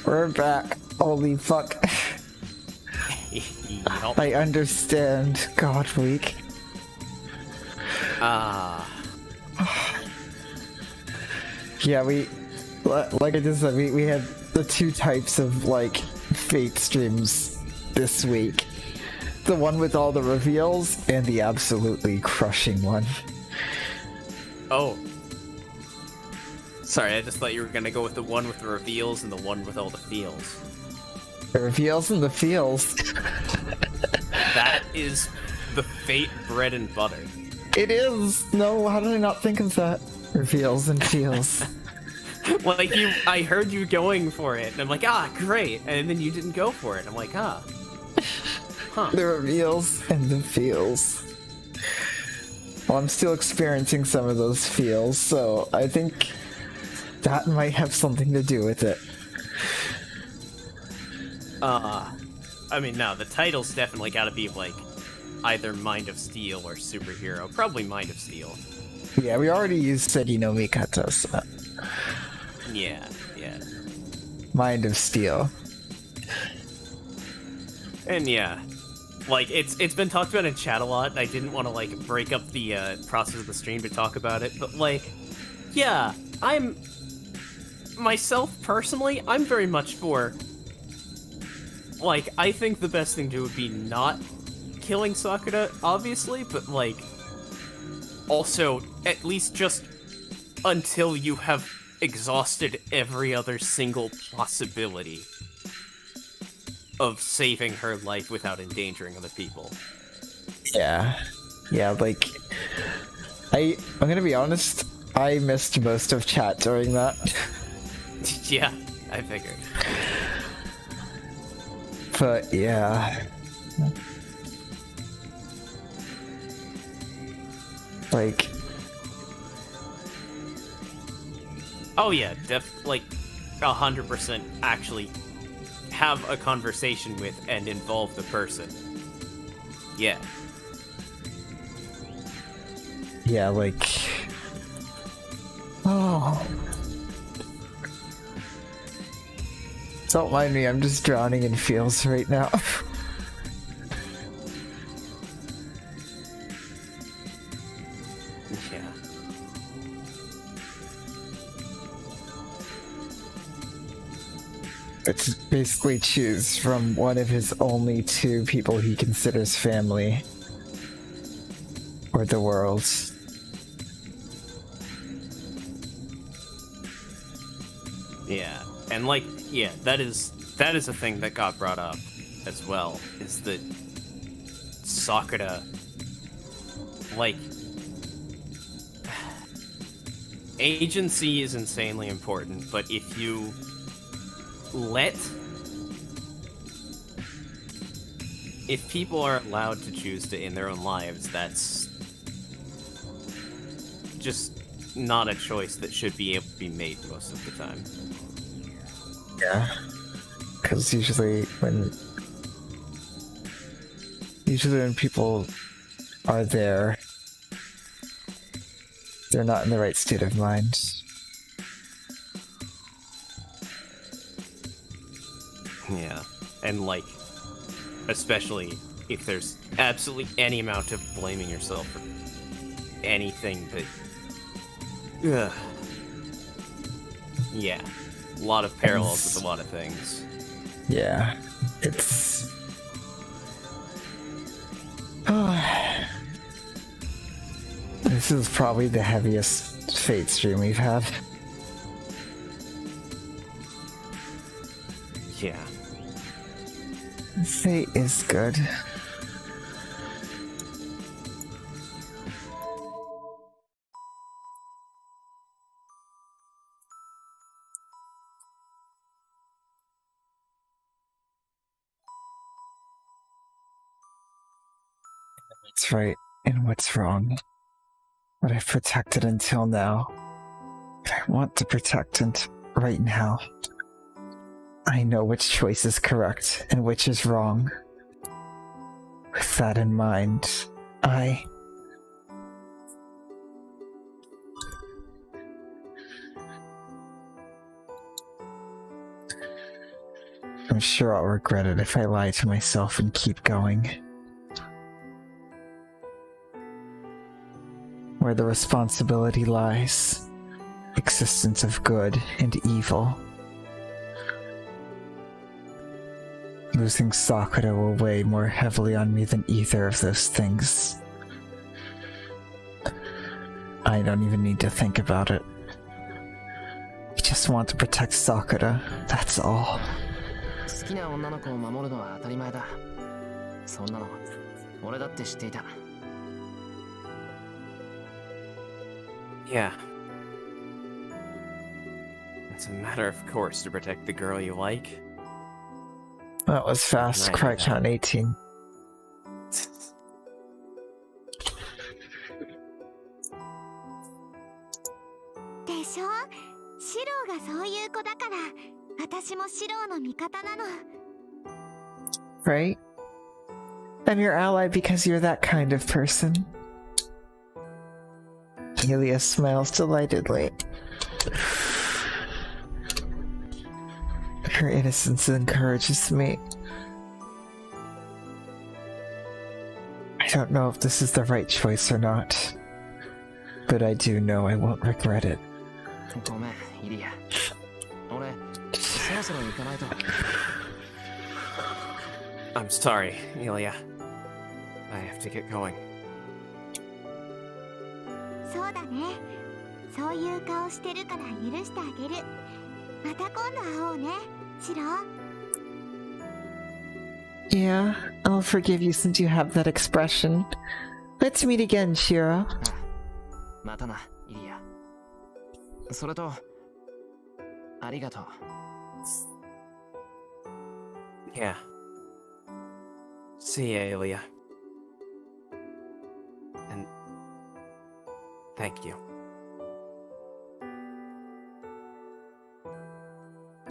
We're back. Holy fuck. Yup. I understand God Week. Ah. Yeah, like I just said, we had the two types of, like, Fate streams this week. The one with all the reveals, and the absolutely crushing one. Oh. Sorry, I just thought you were gonna go with the one with the reveals and the one with all the feels. The reveals and the feels. That is the Fate bread and butter. It is! No, how did I not think of that? Reveals and feels. Like, I heard you going for it, and I'm like, ah, great, and then you didn't go for it. I'm like, ah. Huh. The reveals and the feels. Well, I'm still experiencing some of those feels, so I think that might have something to do with it. I mean, no, the title's definitely gotta be, like, either Mind of Steel or Superhero. Probably Mind of Steel. Yeah, we already used Segi no Mikata, so Yeah. Mind of Steel. And yeah. Like, it's been talked about in chat a lot, and I didn't want to, like, break up the process of the stream to talk about it, but, like, yeah, myself, personally, I'm very much for, like, I think the best thing to do would be not killing Sakura, obviously, but, like, also, at least just until you have exhausted every other single possibility of saving her life without endangering other people. Yeah, like, I'm gonna be honest, I missed most of chat during that. Yeah, I figured. But yeah. Like, Oh yeah, like 100% actually have a conversation with and involve the person. Yeah. yeah, like, oh. Don't mind me, I'm just drowning in feels right now. Yeah. It's basically choose from one of his only two people he considers family. Or the world. Yeah. And like, yeah, that is a thing that got brought up as well, is that Sakura, like, agency is insanely important, but if you if people are allowed to choose to end their own lives, that's just not a choice that should be able to be made most of the time. Yeah. Because usually when people are there, they're not in the right state of mind. Yeah, and like, especially if there's absolutely any amount of blaming yourself for anything that... Ugh. Yeah, a lot of parallels with a lot of things. Yeah, it's... This is probably the heaviest Fate stream we've had. Yeah. Fate is good. What's right and what's wrong. What I've protected until now. I want to protect right now. I know which choice is correct and which is wrong. With that in mind, I... I'm sure I'll regret it if I lie to myself and keep going. Where the responsibility lies, existence of good and evil. Losing Sakura will weigh more heavily on me than either of those things. I don't even need to think about it. I just want to protect Sakura, that's all. 好きな女の子を守るのは当たり前だ。そんなの俺だって知っていた。Yeah. It's a matter of course to protect the girl you like. That was fast. Right. Cry count 18. でしょ？シローがそういう子だから、私もシローの味方なの。 Right? I'm your ally because you're that kind of person. Helia smiles delightedly. Her innocence encourages me. I don't know if this is the right choice or not, but I do know I won't regret it. ごめん、イリア。俺、そろそろ行かないと。I'm sorry, Ilya. I have to get going. そうだね。そういう顔してるから許してあげる。また今度会おうね、シロー。 Yeah, I'll forgive you since you have that expression. Let's meet again, Shiro. またな、イリア。それと、ありがとう。Yeah. See ya, Ilya. And thank you.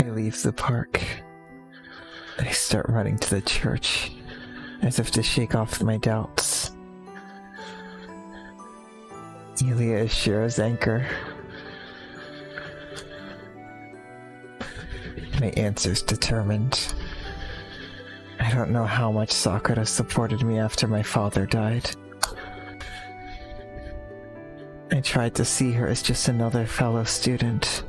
I leave the park. I start running to the church, as if to shake off my doubts. Ilya is Shiro's anchor. My answer's determined. I don't know how much Sakura supported me after my father died. I tried to see her as just another fellow student.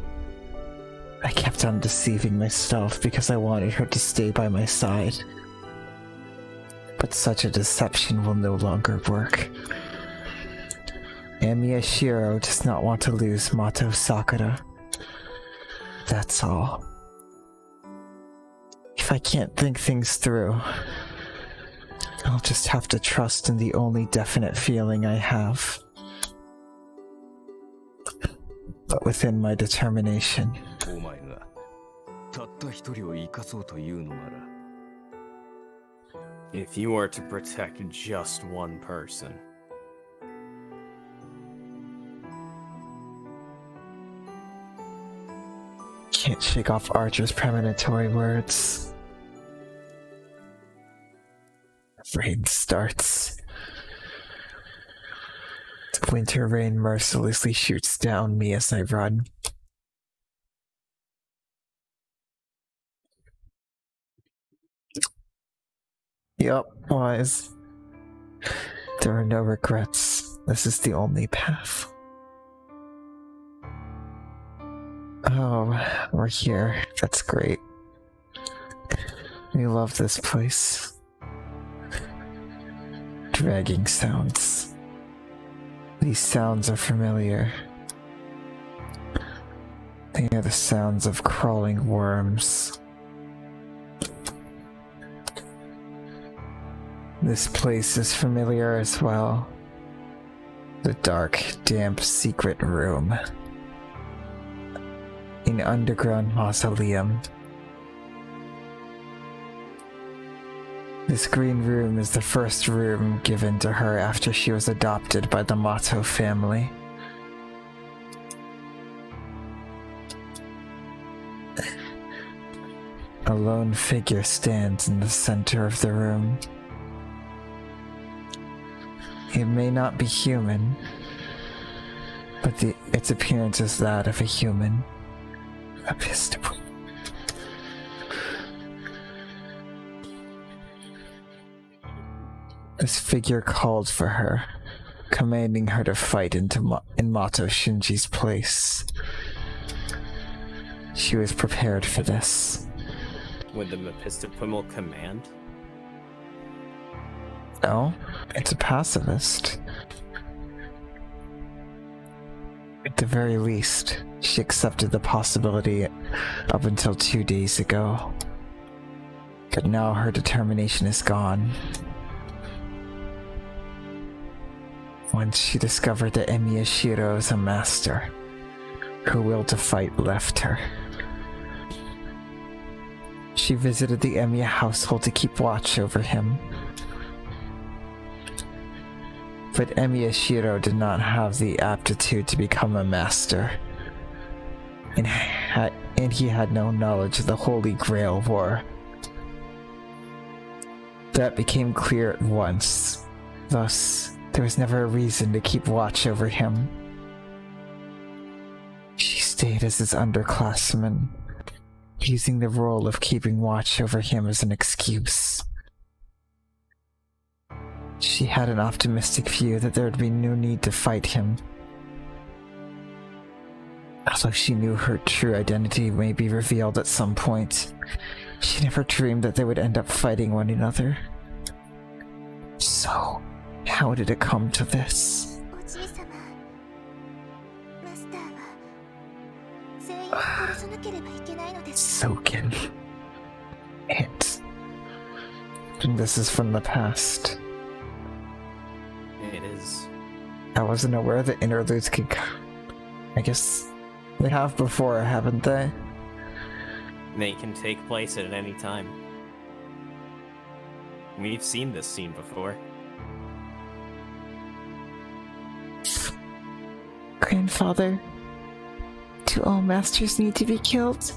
I kept on deceiving myself because I wanted her to stay by my side. But such a deception will no longer work. Amiya Shiro does not want to lose Mato Sakura. That's all. If I can't think things through, I'll just have to trust in the only definite feeling I have. But within my determination. お前がたった一人を生かそうというのなら If you were to protect just one person. Can't shake off Archer's premonitory words. Rain starts. The winter rain mercilessly shoots down me as I run. Yup, wise. There are no regrets. This is the only path. Oh, we're here. That's great. We love this place. Dragging sounds. These sounds are familiar. They are the sounds of crawling worms. This place is familiar as well. The dark, damp, secret room. An underground mausoleum. This green room is the first room given to her after she was adopted by the Mato family. A lone figure stands in the center of the room. It may not be human, but its appearance is that of a human. Epistemol. this figure called for her, commanding her to fight in Mato Shinji's place. She was prepared for this. Would the Mephistophelian command? No, it's a pacifist. At the very least, she accepted the possibility up until 2 days ago. But now her determination is gone. Once she discovered that Emiya Shiro is a master, her will to fight left her. She visited the Emiya household to keep watch over him. But Emiya Shiro did not have the aptitude to become a master, and he had no knowledge of the Holy Grail War. That became clear at once. Thus, there was never a reason to keep watch over him. She stayed as his underclassman, using the role of keeping watch over him as an excuse. She had an optimistic view that there would be no need to fight him. Although she knew her true identity may be revealed at some point, she never dreamed that they would end up fighting one another. So, how did it come to this? おじい様マスターは全員殺さなければいけないのです Soken. And this is from the past. It is. I wasn't aware that interludes could I guess they have before, haven't they? They can take place at any time. We've seen this scene before. Grandfather, do all masters need to be killed?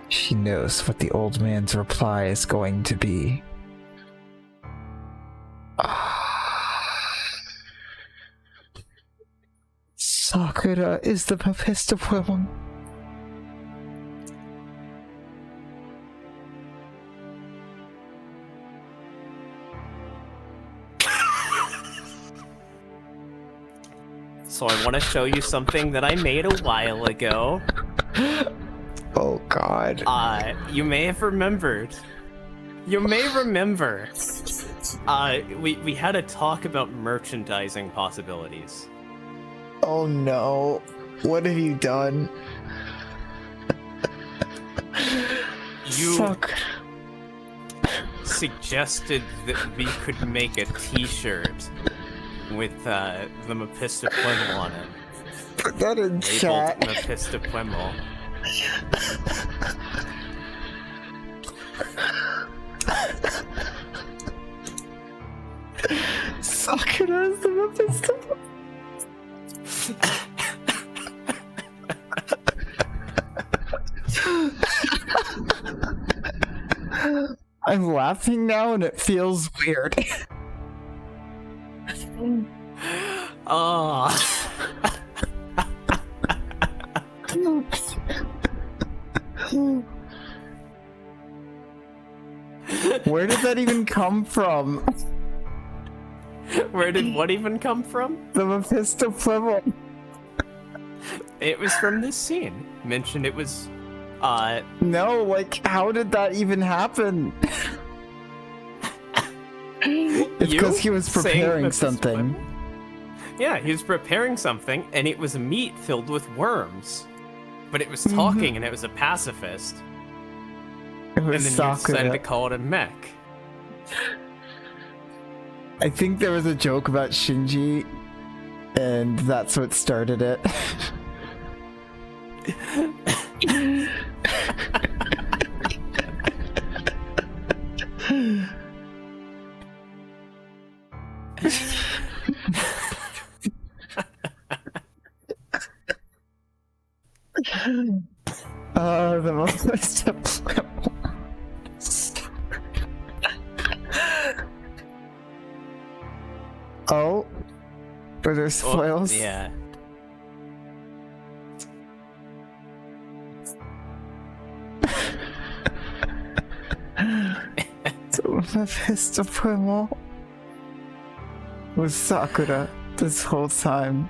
She knows what the old man's reply is going to be. Sakura is the Mephistophelian. So I want to show you something that I made a while ago. Oh god. You may have remembered. You may remember. We had a talk about merchandising possibilities. Oh no. What have you done? You suggested that we could make a t-shirt with the Mephistophelian on it. Put that in Labeled chat. Mephistophelian. Sakura is the Mephistophelian. I'm laughing now and it feels weird. Oh. Where did that even come from? Where did what even come from? The Mephistophelian. It was from this scene. Mentioned it was, No, like, how did that even happen? It's because he was saying preparing Mephistophelian? something. Yeah, he was preparing something, and it was meat filled with worms. But it was talking, and it was a pacifist. It was And then you decided to Sakura. call it a mech. I think there was a joke about Shinji, and that's what started it. The most Oh, were there spoils? Oh, yeah. So Mephisto Pummel was Sakura this whole time.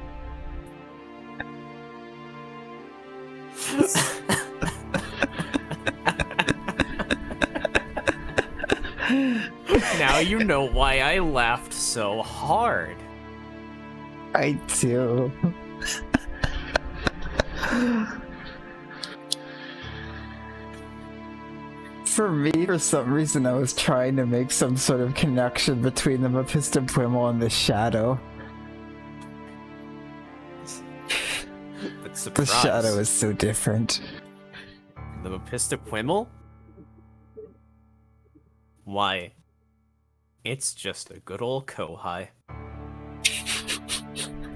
Now you know why I laughed so hard. I do. For me, for some reason, I was trying to make some sort of connection between the Mephisto Pummel and the Shadow. But The surprise, Shadow is so different. the Mephisto Pummel? Why? It's just a good old Kohai.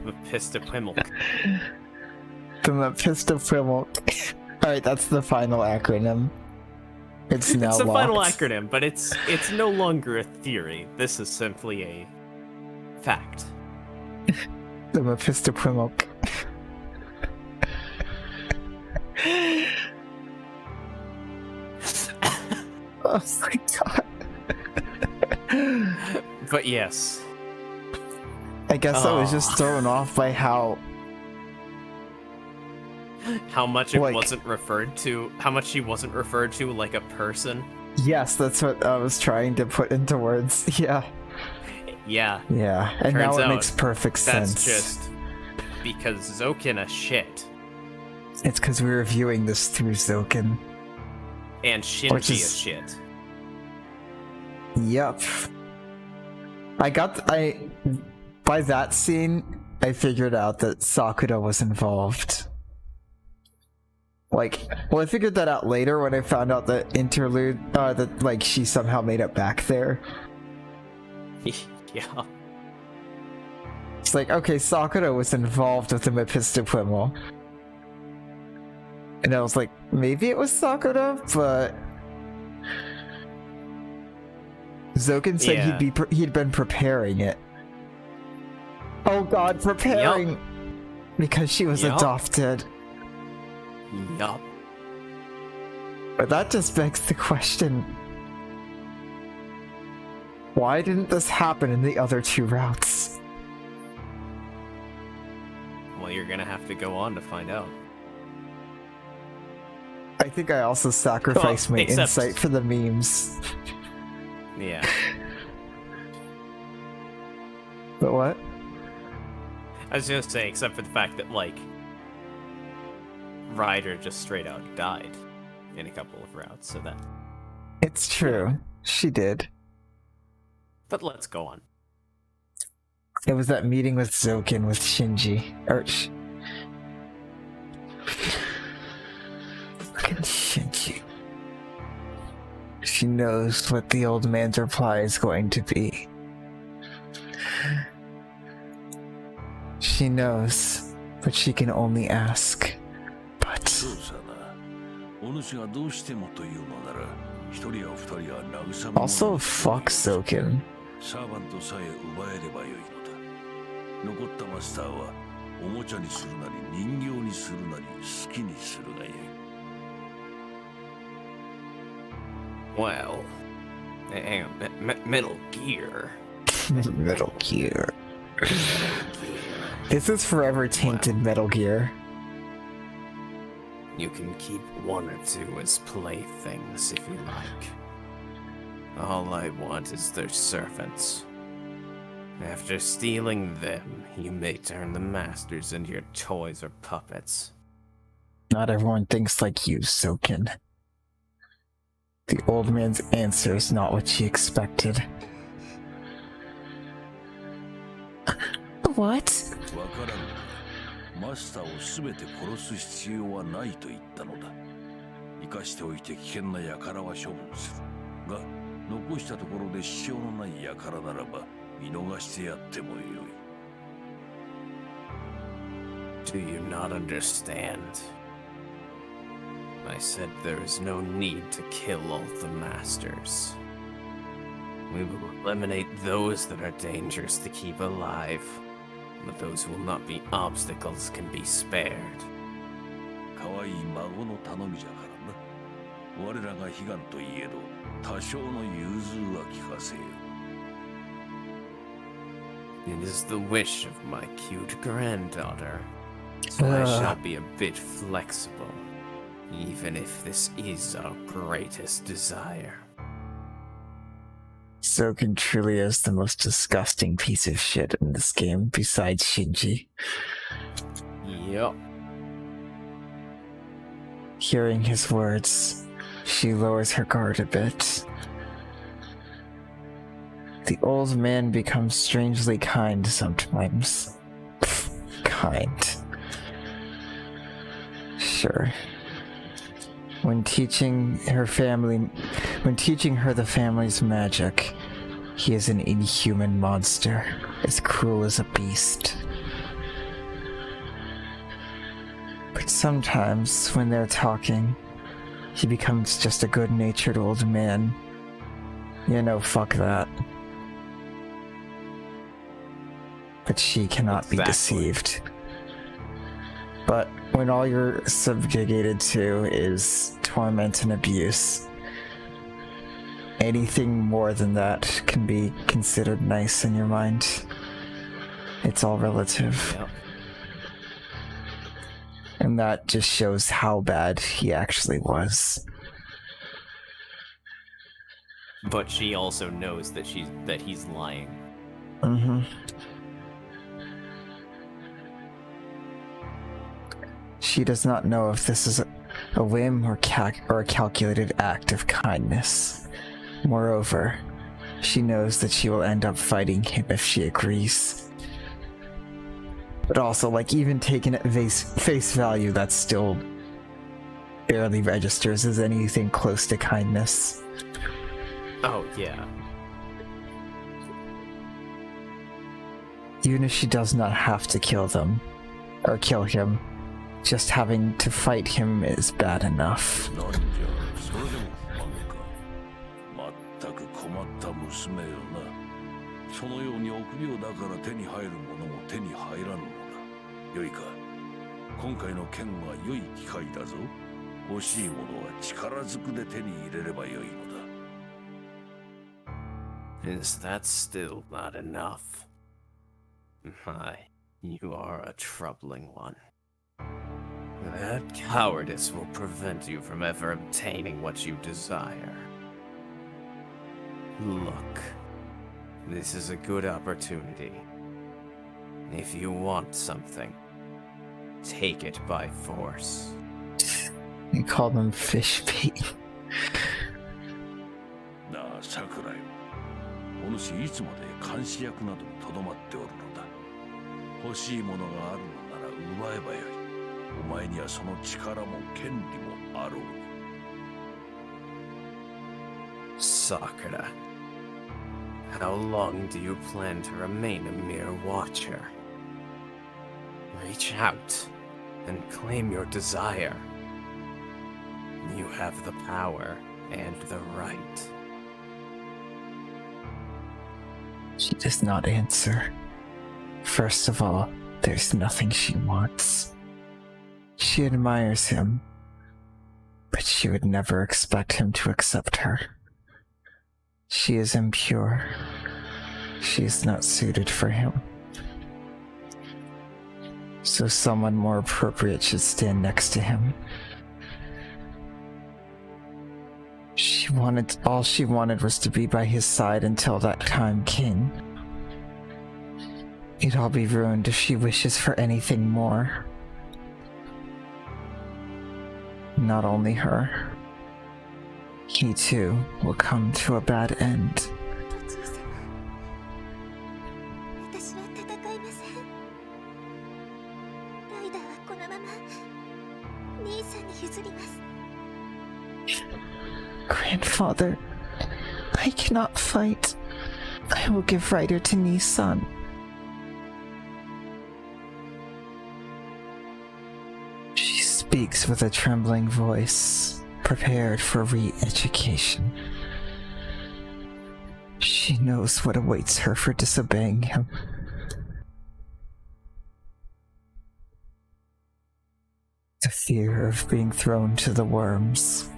Mephisto Pummel. The Mephisto Pummel. Alright, that's the final acronym. It's now It's the final locked. acronym, but it's no longer a theory. This is simply a fact. The Mephisto Pummel. Oh my god. But yes, I guess I was just thrown off by how how much it Like- wasn't referred to, how much she wasn't referred to like a person. yes, that's what I was trying to put into words. Yeah. Yeah, Yeah. And Turns now it out makes perfect that's sense. just because Zokin a shit It's because we're reviewing this through Zoken. and Which Shinji a is- shit. Yep. By that scene, I figured out that Sakura was involved. Like, well, I figured that out later when I found out that interlude, that, like, she somehow made it back there. Yeah. It's like, okay, Sakura was involved with the Mephisto Pummel. And I was like, maybe it was Sakura, but Zoken said Yeah. he'd been preparing it. Oh god, preparing! Because she was Yup. adopted. Yup. But that just begs the question, why didn't this happen in the other two routes? Well, you're gonna have to go on to find out. I think I also sacrificed my except- insight for the memes. Yeah. But what? I was gonna say, except for the fact that, like, Ryder just straight out died in a couple of routes, so that. It's true. She did. But let's go on. It was that meeting with Zoken with Shinji. Fucking Shinji. She knows what the old man's reply is going to be. She knows, but she can only ask. But そうさな。お主がどうしてもというのなら、一人や二人は慰め者 also, fuck Zoken. サーバントさえ奪えればよいのだ。残ったマスターはおもちゃにするなり人形にするなり好きにするがよい。 Well, hang on, Metal Gear. Metal Gear. This is forever tainted Metal Gear. You can keep one or two as playthings if you like. All I want is their servants. After stealing them, you may turn the masters into your toys or puppets. Not everyone thinks like you, Zoken. The old man's answer is not what she expected. What? わからん。マスターをすべて殺す必要はないと言ったのだ。生かしておいて危険な輩は処分する。が、残したところで支障のない輩ならば見逃してやってもよい。 Do you not understand? I said there is no need to kill all the masters. We will eliminate those that are dangerous to keep alive, but those who will not be obstacles can be spared. 可愛い孫の頼みじゃからな。我らが悲願といえど多少の融通は聞かせよ。 It is the wish of my cute granddaughter, so I shall be a bit flexible, even if this is our greatest desire. Soken truly is the most disgusting piece of shit in this game, besides Shinji. Yup. Hearing his words, she lowers her guard a bit. The old man becomes strangely kind sometimes. Kind. Sure. When teaching her the family's magic, he is an inhuman monster, as cruel as a beast. But sometimes, when they're talking, he becomes just a good-natured old man. You know, fuck that. But she cannot be deceived. But when all you're subjugated to is torment and abuse, anything more than that can be considered nice in your mind. It's all relative. Yep. And that just shows how bad he actually was. But she also knows that he's lying. Mm-hmm. She does not know if this is a whim or a calculated act of kindness. Moreover, she knows that she will end up fighting him if she agrees. But also, like, even taken at face value, that still barely registers as anything close to kindness. Oh, yeah. Even if she does not have to kill them, or kill him, just having to fight him is bad enough. なんじゃそれでも不満か。まったく困った娘よな。そのように臆病だから手に入るものも手に入らぬのだ。よいか、今回の剣は良い機会だぞ。欲しいものは力ずくで手に入れればよいのだ。 Is that still not enough? My, you are a troubling one. That cowardice will prevent you from ever obtaining what you desire. Look, this is a good opportunity. If you want something, take it by force. You call them fish bait. なあ、桜よ。お主いつまで監視役などにとどまっておるのだ。欲しいものがあるのなら奪えばよい。お前にはその力も権利もあろう。Sakura, how long do you plan to remain a mere watcher? Reach out and claim your desire. You have the power and the right. She does not answer. First of all, there's nothing she wants. She admires him, but she would never expect him to accept her. She is impure. She is not suited for him. So someone more appropriate should stand next to him. All she wanted was to be by his side until that time came. It'd all be ruined if she wishes for anything more. Not only her. He too will come to a bad end. 私は戦いません。ライダーはこのまま兄さんに譲ります。 Grandfather, I cannot fight. I will give Ryder to Nissan. She speaks with a trembling voice, prepared for re-education. She knows what awaits her for disobeying him. The fear of being thrown to the worms.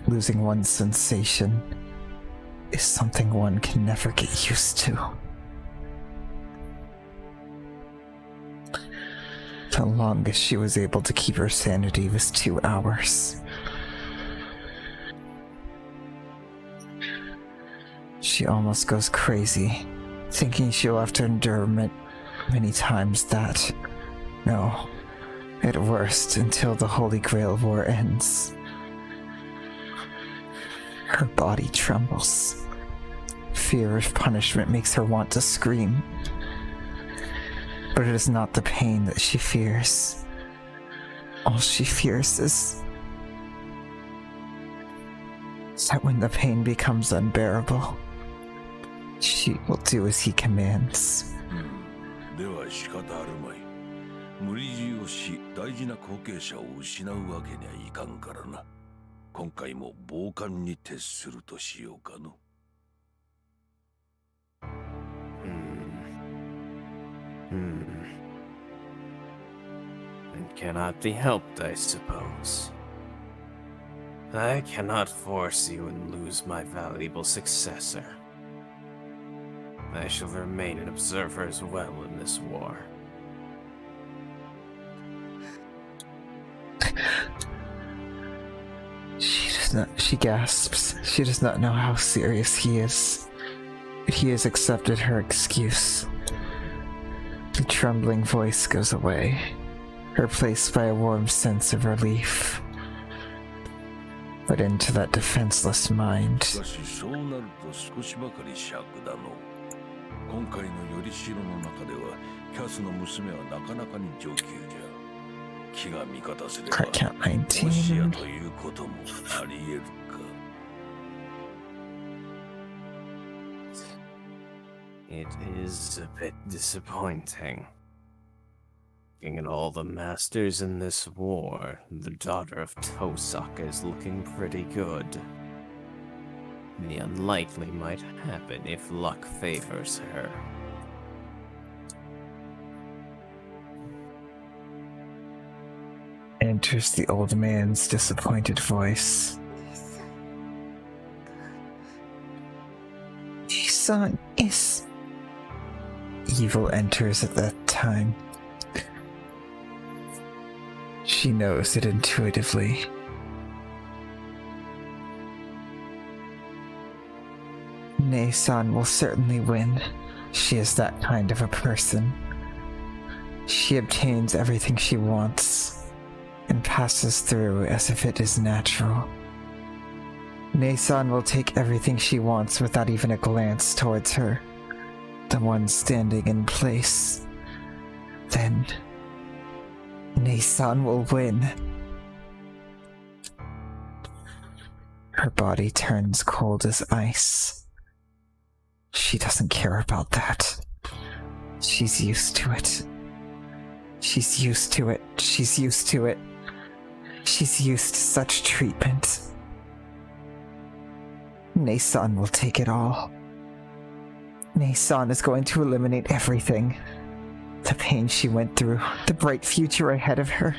Losing one sensation is something one can never get used to. The longest she was able to keep her sanity was 2 hours. She almost goes crazy, thinking she'll have to endure many times that. No, at worst, until the Holy Grail War ends. Her body trembles. Fear of punishment makes her want to scream. But it is not the pain that she fears. All she fears is that when the pain becomes unbearable, she will do as he commands. では仕方あるまい。無理強いをし大事な後継者を失うわけにはいかんからな。今回も傍観に徹するとしようかの。It cannot be helped, I suppose. I cannot force you and lose my valuable successor. I shall remain an observer as well in this war. She gasps. She does not know how serious he is. But he has accepted her excuse. The trembling voice goes away, replaced by a warm sense of relief. But into that defenseless mind. しかしそうなると少しばかり尺だの。今回のよりしろの中ではキャスの娘はなかなかに上級じゃ。気が味方すれば Crack count もしや 19. ということもあり得るか。It is a bit disappointing. Looking at all the masters in this war, the daughter of Tosaka is looking pretty good. The unlikely might happen if luck favors her. Enters the old man's disappointed voice. Isan is... Evil enters at that time. She knows it intuitively. Nei-san will certainly win. She is that kind of a person. She obtains everything she wants and passes through as if it is natural. Nei-san will take everything she wants without even a glance towards her, the one standing in place. Then Nei-san will win. Her body turns cold as ice. She doesn't care about that. She's used to it. She's used to it. She's used to it. She's used to such treatment. Nei-san will take it all. Nei-san is going to eliminate everything. The pain she went through, the bright future ahead of her,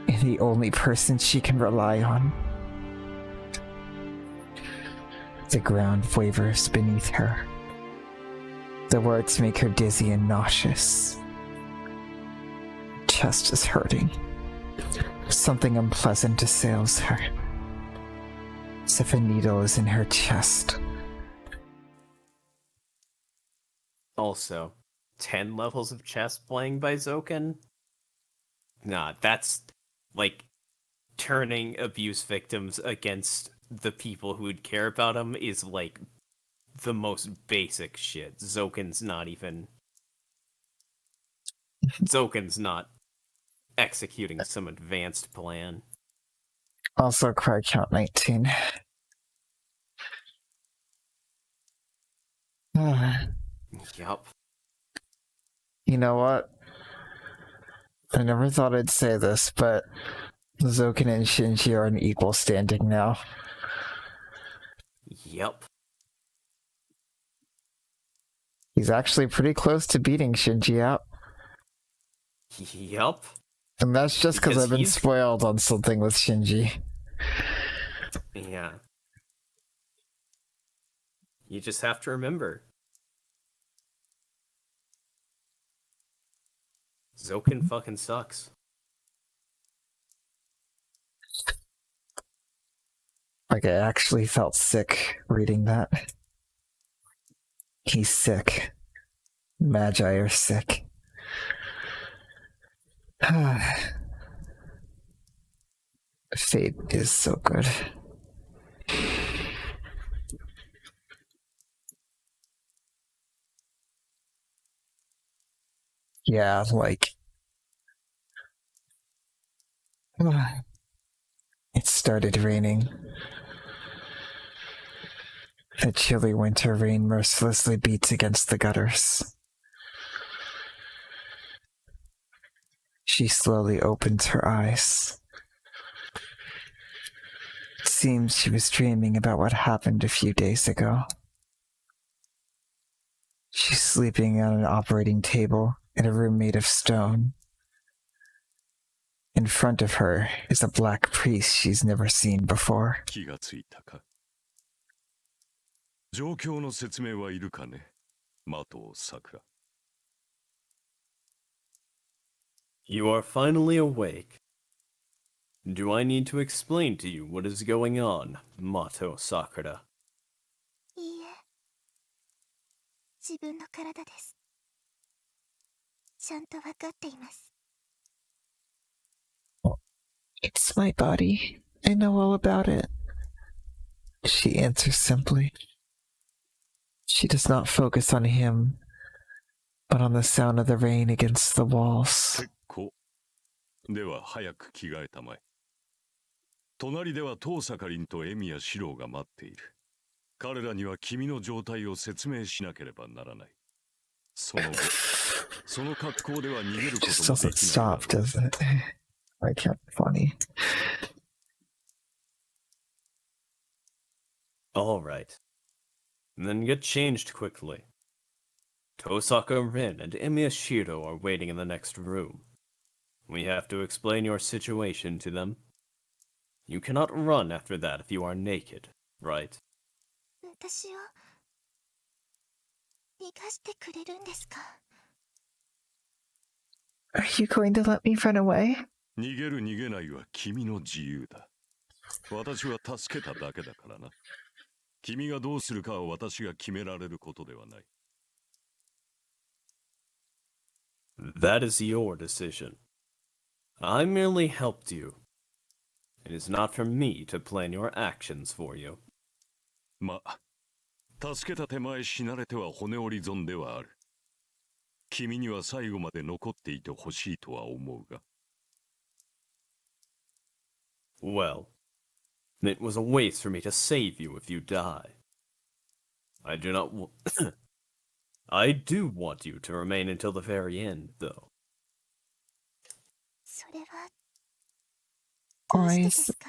and the only person she can rely on. The ground wavers beneath her. The words make her dizzy and nauseous. Chest is hurting. Something unpleasant assails her. As if a needle is in her chest. Also, 10 levels of chess playing by Zoken? Nah, that's like turning abuse victims against the people who would care about them is like the most basic shit. Zoken's not executing some advanced plan. Also, cry count 19. Yup. You know what? I never thought I'd say this, but Zoken and Shinji are in equal standing now. Yup. He's actually pretty close to beating Shinji out. Yup. And that's just because Because I've been he's- spoiled on something with Shinji. Yeah. You just have to remember. Zokin fucking sucks. Like, I actually felt sick reading that. He's sick. Magi are sick. Fate is so good. Yeah, like... It started raining. The chilly winter rain mercilessly beats against the gutters. She slowly opens her eyes. It seems she was dreaming about what happened a few days ago. She's sleeping on an operating table in a room made of stone. In front of her is a black priest she's never seen before. 気がついたか。状況の説明はいるかね、的尾さくら。You are finally awake. Do I need to explain to you what is going on, Mato Sakura? いいえ、自分の体です。ちゃんとわかっています。It's my body. I know all about it. She answers simply. She does not focus on him, but on the sound of the rain against the walls. 結構。では早く着替えたまえ。隣では遠坂凛とエミヤ四郎が待っている。彼らには君の状態を説明しなければならない。その後、その格好では逃げるこ Just ともで doesn't きないだろ stop, does it? I can't be funny. Alright. Then get changed quickly. Tosaka Rin and Emiya Shiro are waiting in the next room. We have to explain your situation to them. You cannot run after that if you are naked, right? 私を逃がしてくれるんですか？ Are you going to let me run away? 逃げる逃げないは君の自由だ。私は助けただけだからな。君がどうするかは私が決められることではない。That is your decision. I merely helped you. It is not for me to plan your actions for you. ま、助けた手前死なれては骨折り損ではある。君には最後まで残っていてほしいとは思うが。Well, it was a waste for me to save you if you die. I do not I do want you to remain until the very end, though. それはどうしてですか？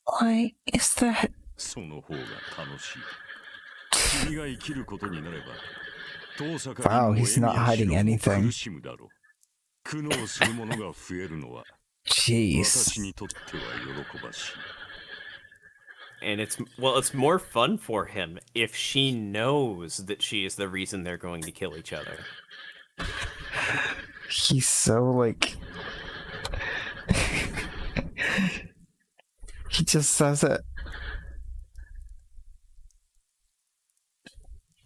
Why is that? その方が楽しい。君が生きることになれば、遠坂 Wow, he's not hiding anything. 苦しむだろう。苦悩する者が増えるのは、Jeez. 私にとっては喜ばしい。And it's more fun for him if she knows that she is the reason they're going to kill each other. He's so like... He just says it.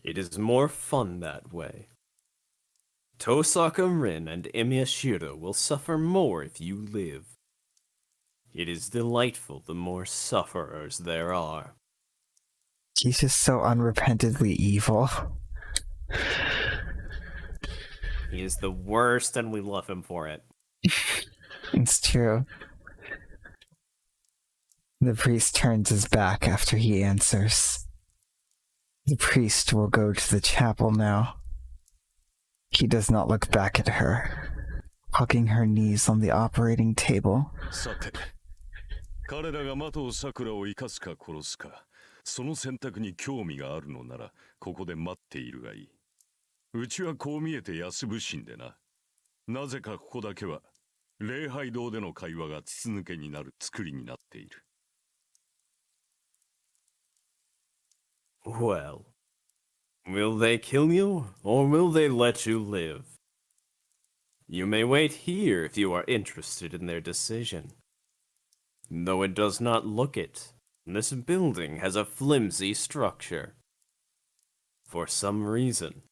It is more fun that way. Tosaka Rin and Emiya Shiro will suffer more if you live. It is delightful the more sufferers there are. He's just so unrepentantly evil. He is the worst and we love him for it. It's true. The priest turns his back after he answers. The priest will go to the chapel now. He does not look back at her, hugging her knees on the operating table. さて、彼らが的尾さくらを生かすか殺すか、その選択に興味があるのなら、ここで待っているがいい。うちはこう見えて安物心でな。なぜかここだけは、礼拝堂での会話が筒抜けになる作りになっている。Well, will they kill you, or will they let you live? You may wait here if you are interested in their decision. Though it does not look it, this building has a flimsy structure. For some reason,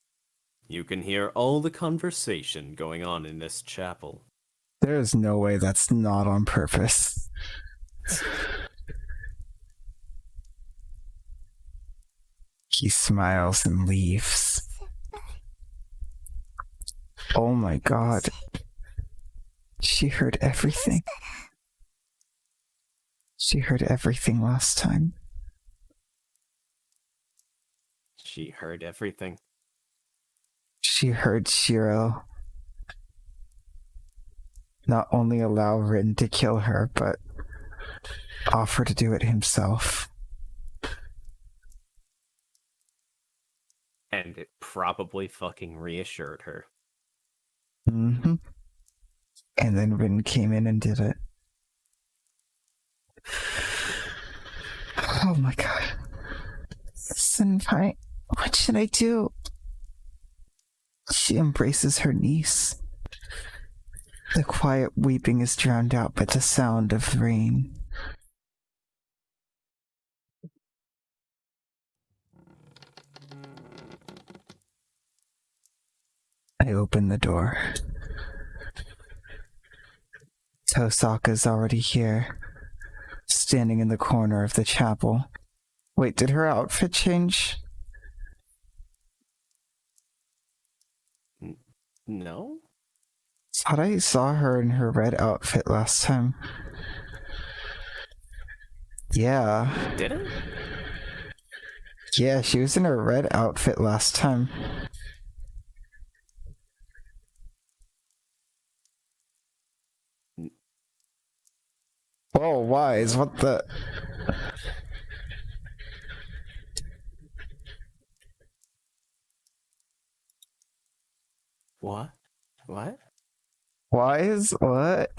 you can hear all the conversation going on in this chapel. There is no way that's not on purpose. He smiles and leaves. Oh my god. She heard everything. She heard everything last time. She heard everything. She heard Shiro not only allow Rin to kill her, but offer to do it himself. And it probably fucking reassured her. Mm-hmm. And then Rin came in and did it. Oh my god. Senpai, what should I do? She embraces her niece. The quiet weeping is drowned out by the sound of rain. I open the door. Tosaka's already here, standing in the corner of the chapel. Wait, did her outfit change? No? Thought I saw her in her red outfit last time. Yeah. Did it? Yeah, she was in her red outfit last time. Whoa, Wise, what the... What? What? Wise? What?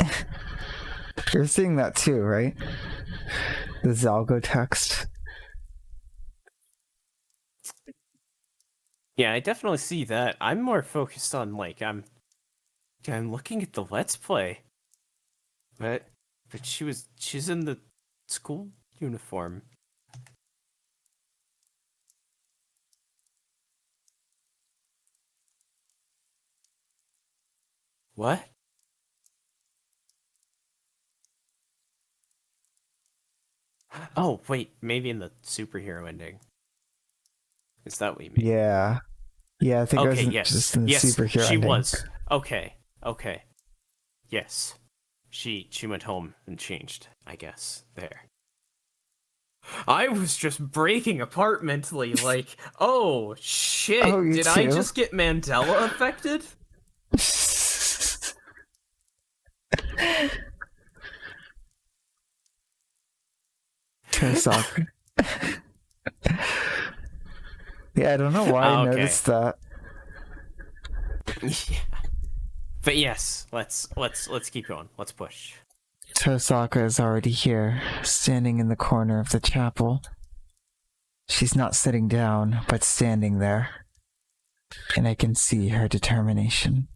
You're seeing that too, right? The Zalgo text. Yeah, I definitely see that. I'm more focused on like I'm looking at the Let's Play. But she's in the school uniform. What? Oh, wait, maybe in the superhero ending. Is that what you mean? Yeah. Yeah, I think it was Okay, yes. just in the Yes, superhero she ending. was. Okay. Yes. She went home and changed, I guess. There. I was just breaking apart mentally, like, oh shit, Oh, you did I too? just get Mandela affected? Tosaka. Yeah, I don't know why I Okay. noticed that. Yeah. But yes, let's keep going. Let's push. Tosaka is already here, standing in the corner of the chapel. She's not sitting down, but standing there. And I can see her determination.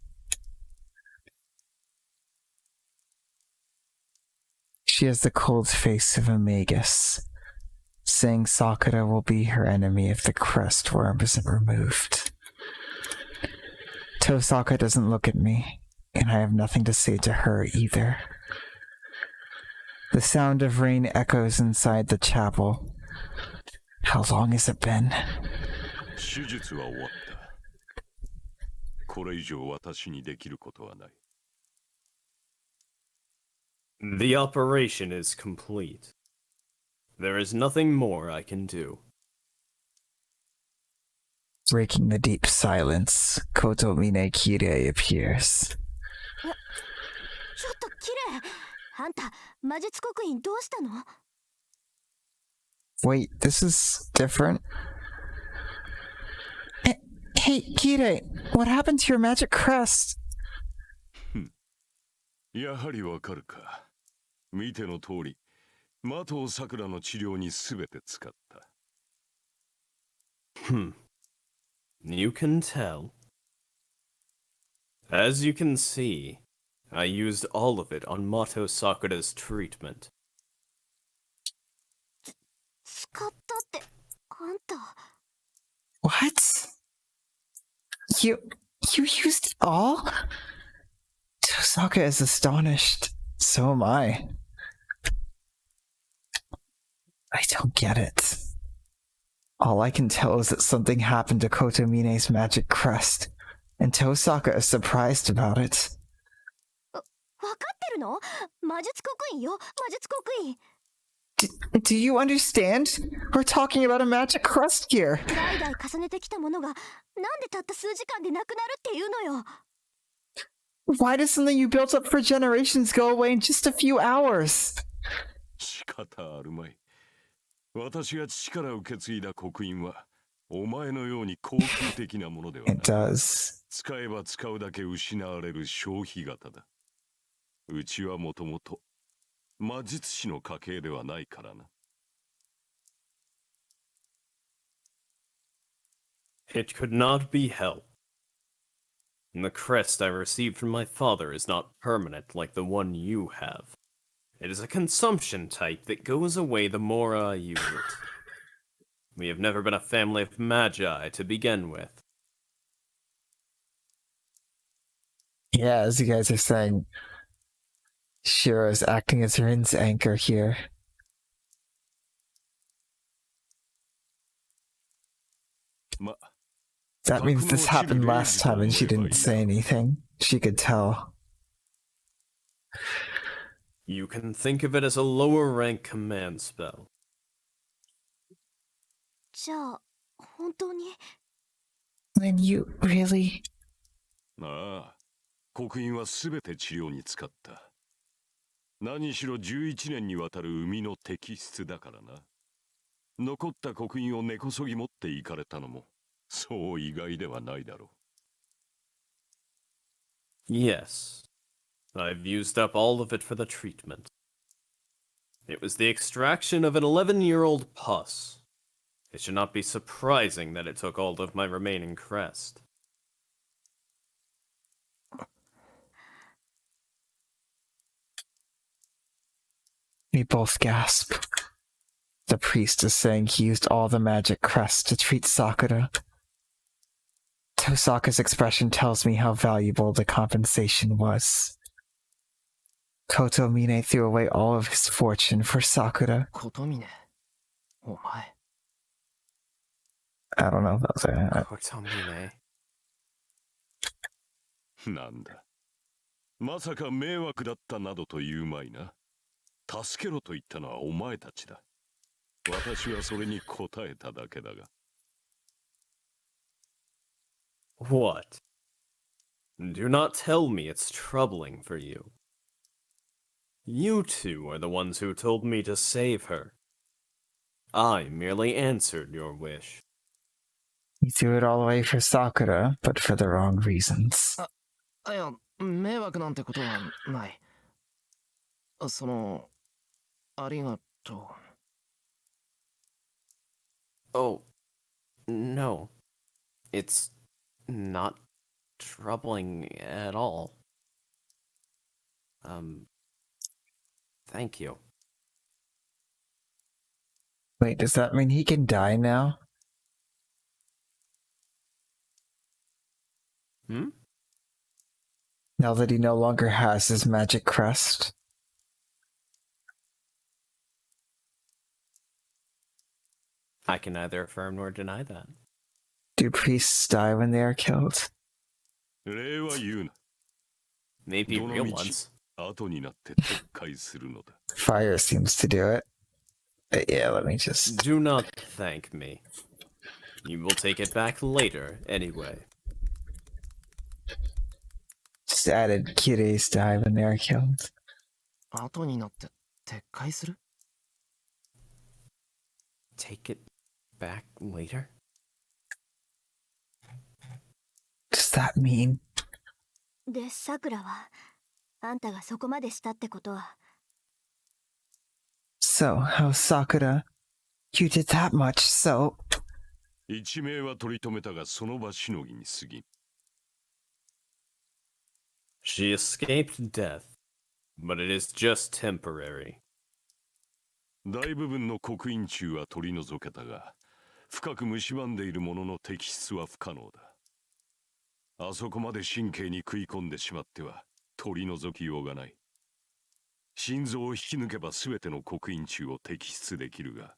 She has the cold face of a magus, saying Sakura will be her enemy if the crest worm isn't removed. Tosaka doesn't look at me, and I have nothing to say to her either. The sound of rain echoes inside the chapel. How long has it been? 手術は終わった。これ以上私にできることはない。The operation is complete. There is nothing more I can do. Breaking the deep silence, Kotomine Kirei appears. ちょっとキレイ。あんた魔術刻印どうしたの？ Wait, this is different. Hey, Kirei, what happened to your magic crest? やはりわかるか。見ての通り、的をさくらの治療にすべて使った。You can tell. As you can see, I used all of it on Mato Sakura's treatment. 使ったってあんた What? You used it all? Tosaka is astonished. So am I. I don't get it. All I can tell is that something happened to Kotomine's magic crest, and Tosaka is surprised about it. 分かってるの？魔術刻印よ、魔術刻印。 Do you understand? We're talking about a magic crest here. 代々重ねてきたものがなんでたった数時間でなくなるっていうのよ。 Why does something you built up for generations go away in just a few hours? 仕方あるまい。私が父から受け継いだ刻印は、お前のように高級的なものではない。 It does. 使えば使うだけ失われる消費型だ。うちはもともと魔術師の家系ではないからな。It could not be helped. The crest I received from my father is not permanent like the one you have. It is a consumption type that goes away the more I use it. We have never been a family of magi to begin with. Yeah, as you guys are saying, Shiro is acting as Rin's anchor here. That means this happened last time and she didn't say anything. She could tell. You can think of it as a lower rank command spell. じゃあ本当に Then you really... ああ、刻印はすべて治療に使った。何しろ11年にわたる生みの摘出だからな。残った刻印を根こそぎ持っていかれたのも、そう意外ではないだろう。Yes. I've used up all of it for the treatment. It was the extraction of an 11-year-old pus. It should not be surprising that it took all of my remaining crest. We both gasp. The priest is saying he used all the magic crest to treat Sakura. Tosaka's expression tells me how valuable the compensation was. Kotomine threw away all of his fortune for Sakura. 琴峰お前 I don't know if that was a... Kotomine. なんだ。まさか迷惑だったなどと言うまいな。助けろと言ったのはお前たちだ。私はそれに応えただけだが。What? Do not tell me it's troubling for you. You two are the ones who told me to save her. I merely answered your wish. He threw it all away for Sakura, but for the wrong reasons. いや迷惑なんてことはないそのありがと Oh, no. It's not troubling at all. Thank you. Wait, does that mean he can die now? Hmm? Now that he no longer has his magic crest? I can neither affirm nor deny that. Do priests die when they are killed? 礼は言うな。 Maybe どの real 道 ones. 後になって撤回するのだ。 Fire seems to do it. Yeah, let me just... Do not thank me. You will take it back later, anyway. Just added Kireis die when they are killed. 後になって撤回する Take it back later? Does that mean... でさくらはあんたがそこまでしたってことは So, how Sakura... You did that much, so... 一命は取り留めたがその場しのぎに過ぎん。 She escaped death, but it is just temporary. 大部分の刻印虫は取り除けたが、深く蝕んでいるものの摘出は不可能だ。あそこまで神経に食い込んでしまっては取り除きようがない。心臓を引き抜けば全ての刻印虫を摘出できるが、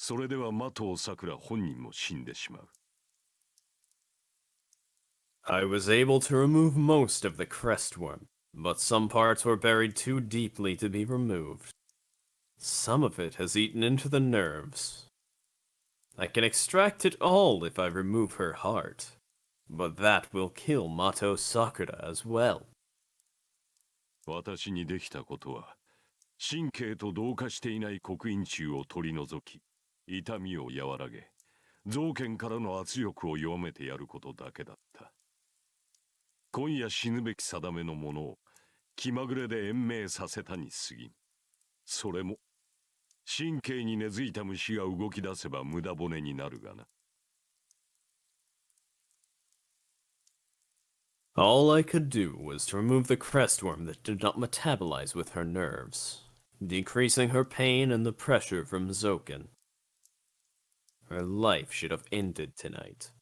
それでは麻藤さくら本人も死んでしまう。 I was able to remove most of the crestworm, but some parts were buried too deeply to be removed. Some of it has eaten into the nerves. I can extract it all if I remove her heart, but that will kill Mato Sakura as well. 私にできたことは、神経と同化していない刻印虫を取り除き、痛みを和らげ、臓剣からの圧力を弱めてやることだけだった。今夜死ぬべき定めのものを気まぐれで延命させたに過ぎん。それも神経に根付いた虫が動き出せば無駄骨になるがな。 All I could do was to remove the crestworm that did not metabolize with her nerves, decreasing her pain and the pressure from Zoken. Her life should have ended tonight,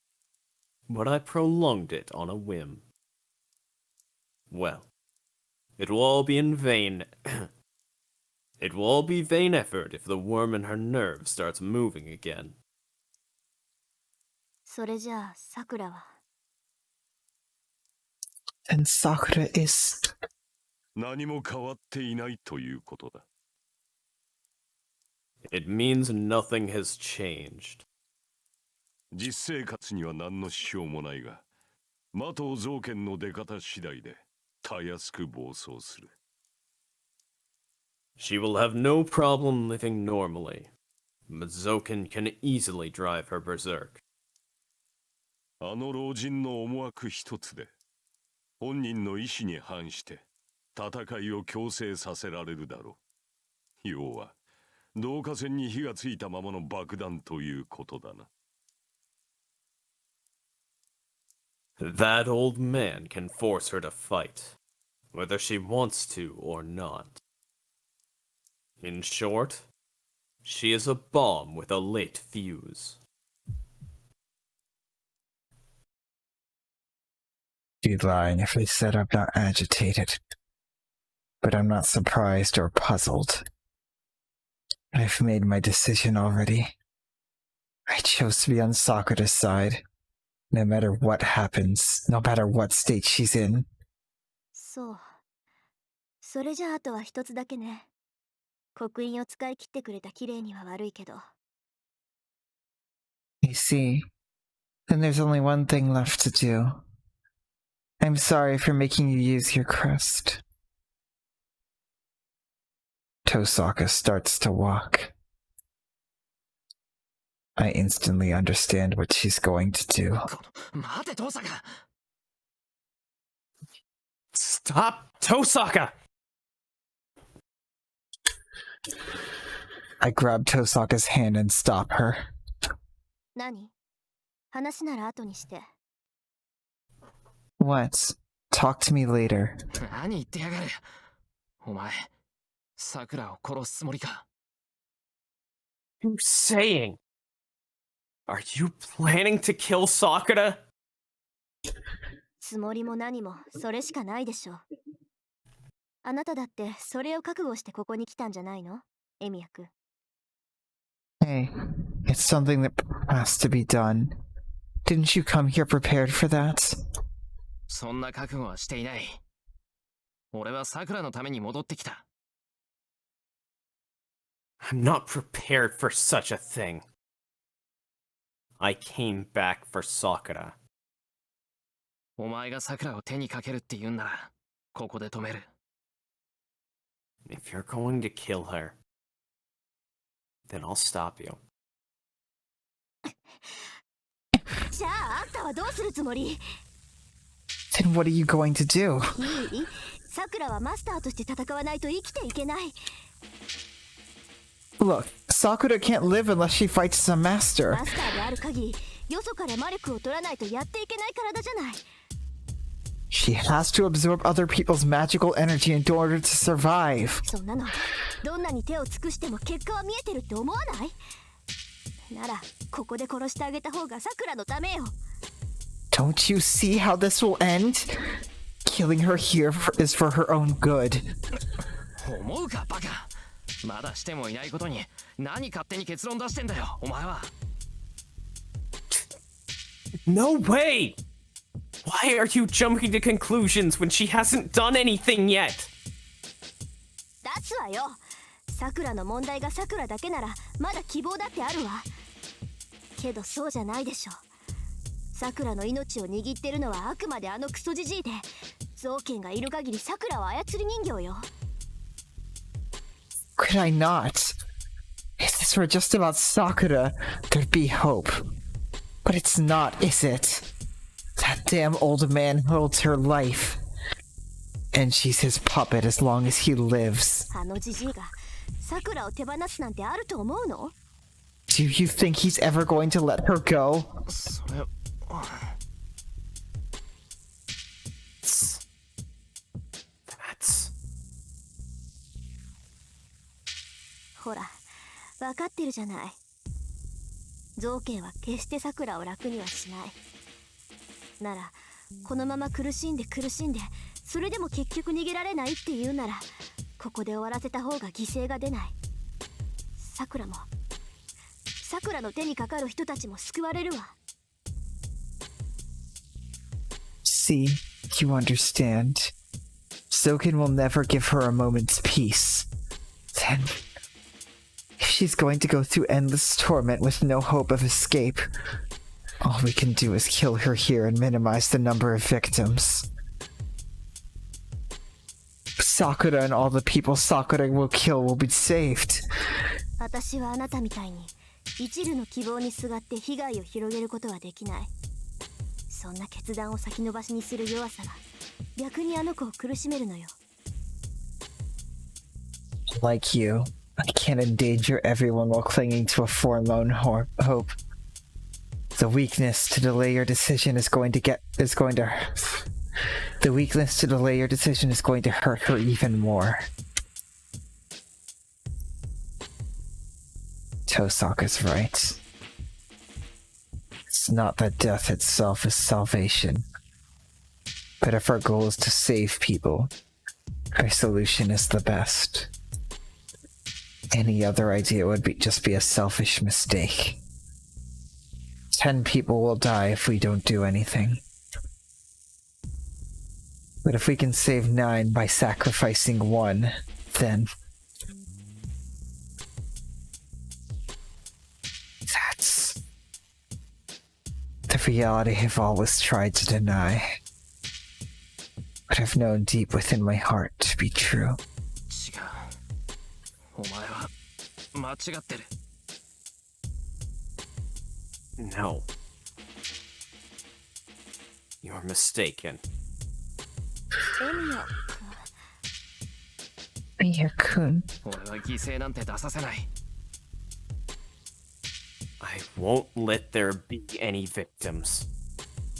but I prolonged it on a whim. Well, it will all be in vain. It will all be vain effort if the worm in her nerve starts moving again. それじゃあさくらは And Sakura is. 何も変わっていないということだ。 It means nothing has changed. 実生活には何の支障もないが、麻藤臓剣の出方次第でたやすく暴走する。 She will have no problem living normally, but Zoken can easily drive her berserk. あの老人の思惑一つで、本人の意志に反して戦いを強制させられるだろう。要は、導火線に火がついたままの爆弾ということだな。 That old man can force her to fight, whether she wants to or not. In short, she is a bomb with a late fuse. Be lying if I said I'm not agitated. But I'm not surprised or puzzled. I've made my decision already. I chose to be on Sakura's side. No matter what happens, no matter what state she's in. そう。それじゃああとは一つだけね。刻印を使い切ってくれた綺麗には悪いけど。You see, then there's only one thing left to do. I'm sorry for making you use your crest. Tosaka starts to walk. I instantly understand what she's going to do. 待て父さんが Stop, Tosaka! I grab Tosaka's hand and stop her. 何？話なら後にして。What? Talk to me later. 何言ってやがるお前さくらを殺すつもりか You're saying? Are you planning to kill Sakura? つもりも何もそれしかないでしょ。あなただってそれを覚悟してここに来たんじゃないの？エミヤくん。Hey, it's something that has to be done. Didn't you come here prepared for that? そんな覚悟はしていない俺はさくらのために戻ってきた I'm not prepared for such a thing. I came back for Sakura. お前がさくらを手にかけるって言うんならここで止める If you're going to kill her, then I'll stop you. じゃああんたはどうするつもり？ Then what are you going to do? いい？さくらはマスターとして戦わないと生きていけない。 Look, Sakura can't live unless she fights as a master. マスターである限りよそから魔力を取らないとやっていけない体じゃない。 She has to absorb other people's magical energy in order to survive. そんなのどんなに手を尽くしても結果は見えてるって思わない？ならここで殺してあげた方がさくらのためよ。 Don't you see how this will end? Killing her here is for her own good. 思うかバカ。まだしてもいないことに何勝手に結論出してんだよお前は。 No way! Why are you jumping to conclusions when she hasn't done anything yet? 出すわよ。さくらの問題がさくらだけならまだ希望だってあるわ。けどそうじゃないでしょ。さくらの命を握ってるのはあくまであのクソじじいで、造形がいる限りさくらは操り人形よ。 Could I not? If this were just about Sakura, there'd be hope. But it's not, is it? That damn old man holds her life. And she's his puppet as long as he lives. あのじじいがさくらを手放すなんてあると思うの？ Do you think he's ever going to let her go? それ That's... ほら分かってるじゃない。造形は決してさくらを楽にはしない。ならこのまま苦しんでそれでも結局逃げられないって言うならここで終わらせた方が犠牲が出ない。さくらもさくらの手にかかる人たちも救われるわ。 See, you understand. Soken will never give her a moment's peace. Then, if she's going to go through endless torment with no hope of escape, all we can do is kill her here and minimize the number of victims. Sakura and all the people Sakura will kill will be saved. 私はあなたみたいに一縷の希望にすがって被害を広げることはできない。そんな決断を先延ばしにする弱さが逆にあの子を苦しめるのよ。 Like you, I can't endanger everyone while clinging to a forlorn hope. The weakness to delay your decision is going to hurt her even more. Tosaka's right. It's not that death itself is salvation. But if our goal is to save people, her solution is the best. Any other idea would just be a selfish mistake. 10 people will die if we don't do anything. But if we can save 9 by sacrificing 1, then... that's... the reality I've always tried to deny. But I've known deep within my heart to be true. 違う。お前は間違ってる。 No. You're mistaken. エミヤ Mia-kun. 俺は犠牲なんて出させない。 I won't let there be any victims.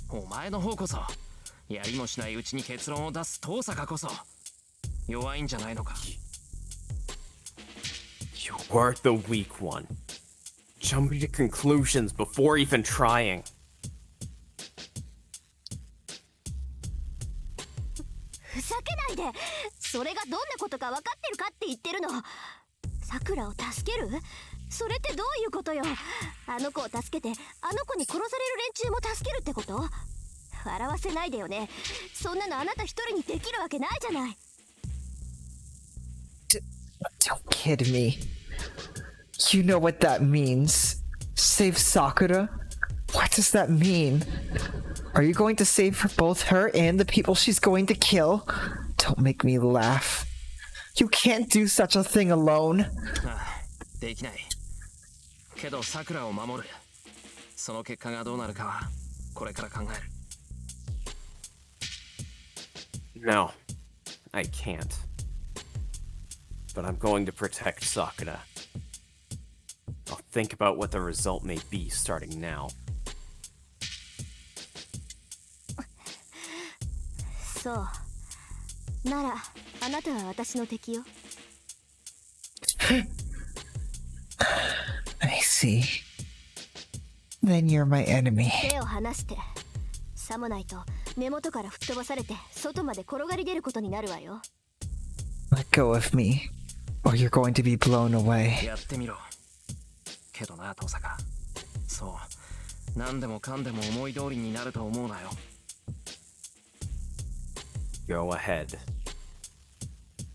お前の方こそやりもしないうちに結論を出す遠坂こそ弱いんじゃないのか。 You are the weak one. Jumping to conclusions before even trying. ふざけないで。それがどんなことか分かってるかって言ってるの。さくらを助ける？それってどういうことよ。あの子を助けてあの子に殺される連中も助けるってこと？笑わせないでよね。そんなのあなた一人にできるわけないじゃない。 Don't kid me. You know what that means. Save Sakura? What does that mean? Are you going to save both her and the people she's going to kill? Don't make me laugh. You can't do such a thing alone. ああ、できない。けど桜を守る。その結果がどうなるかはこれから考える。 No, I can't. But I'm going to protect Sakura. think about what the result may be starting now. そうならあなたは私の敵よ I see. Then you're my enemy. 手を離してさもないと根元から吹っ飛ばされて外まで転がり出ることになるわよ Let go of me, or you're going to be blown away. やってみろけどな登坂そう何でもかんでも思い通りになると思うなよ Go ahead.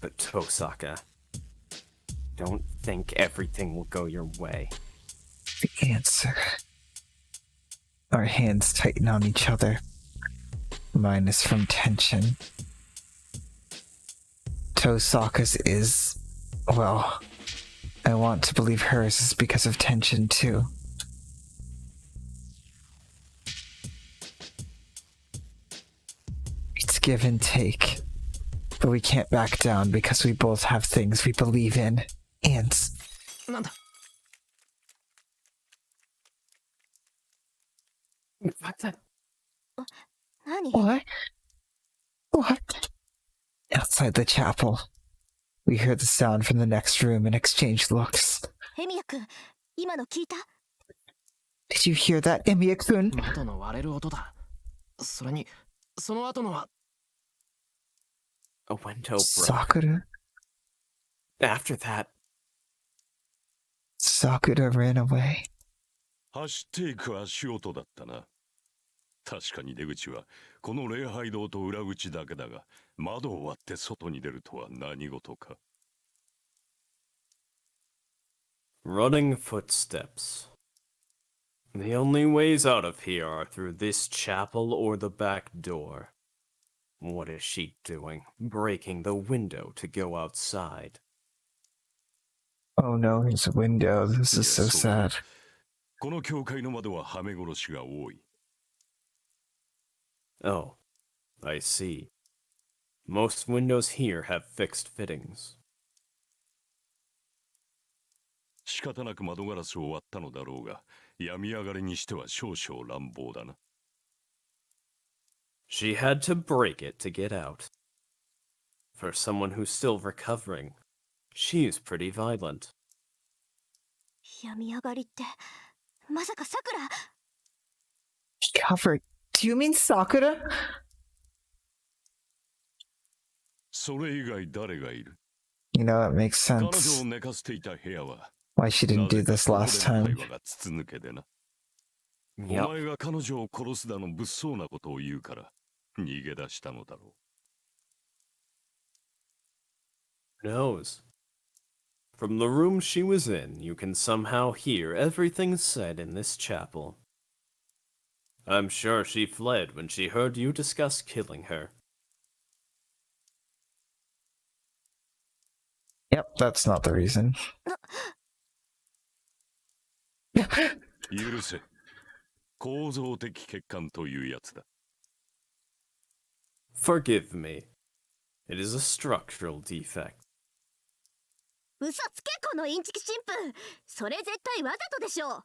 But Tosaka, don't think everything will go your way. The answer. Our hands tighten on each other. Mine is from tension. Tosaka's is, well, I want to believe hers is because of tension too. It's give and take. But we can't back down because we both have things we believe in. And なんだ What the? 何 what? What? Outside the chapel. We heard the sound from the next room and exchanged looks. ヘミヤ君今の聞いた Did you hear that, Emiya-kun? 窓の割れる音だそれにその後のは A window broke. Sakura? After that, Sakura ran away. 走っていく足音だったな。確かに出口はこの礼拝堂と裏口だけだが、窓を割って外に出るとは何事か。running footsteps. The only ways out of here are through this chapel or the back door. What is she doing? Breaking the window to go outside. Oh no, there's a window. This is so sad. この教会の窓ははめ殺しが多い。Oh, I see. Most windows here have fixed fittings. 仕方なく窓ガラスを割ったのだろうが、病み上がりにしては少々乱暴だな。She had to break it to get out. For someone who's still recovering, she's pretty violent. 病み上がりってまさかさくら Covered. Do you mean Sakura? それ以外誰がいる？ You know, it makes 彼女 sense を寝かせていた部屋は、 why she didn't do this な last ぜかここ time. での会話が筒抜けでな。お Yep. 前が彼女を殺すだの物騒なことを言うから逃げ出したのだろ Knows. From the room she was in, you can somehow hear everything said in this chapel. I'm sure she fled when she heard you discuss killing her. Yep, that's not the reason. う。許せ。構造的欠陥というやつだ。 Forgive me. It is a structural defect. 嘘つけこのインチキ神父それ絶対わざとでしょ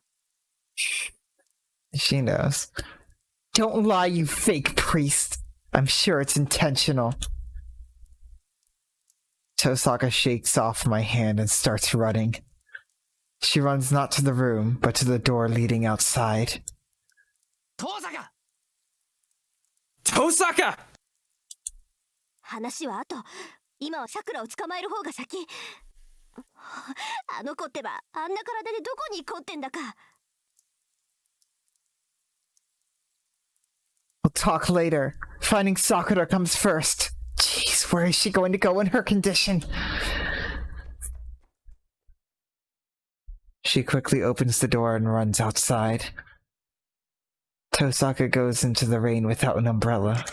She knows. Don't lie, you fake priest. I'm sure it's intentional. Tosaka shakes off my hand and starts running. She runs not to the room, but to the door leading outside. 登坂 Tosaka! 話は後今はさくらを捕まえる方が先あの子ってばあんな体でどこに行こうってんだか We'll talk later. Finding Sakura comes first. Jeez, where is she going to go in her condition? She quickly opens the door and runs outside. Tosaka goes into the rain without an umbrella.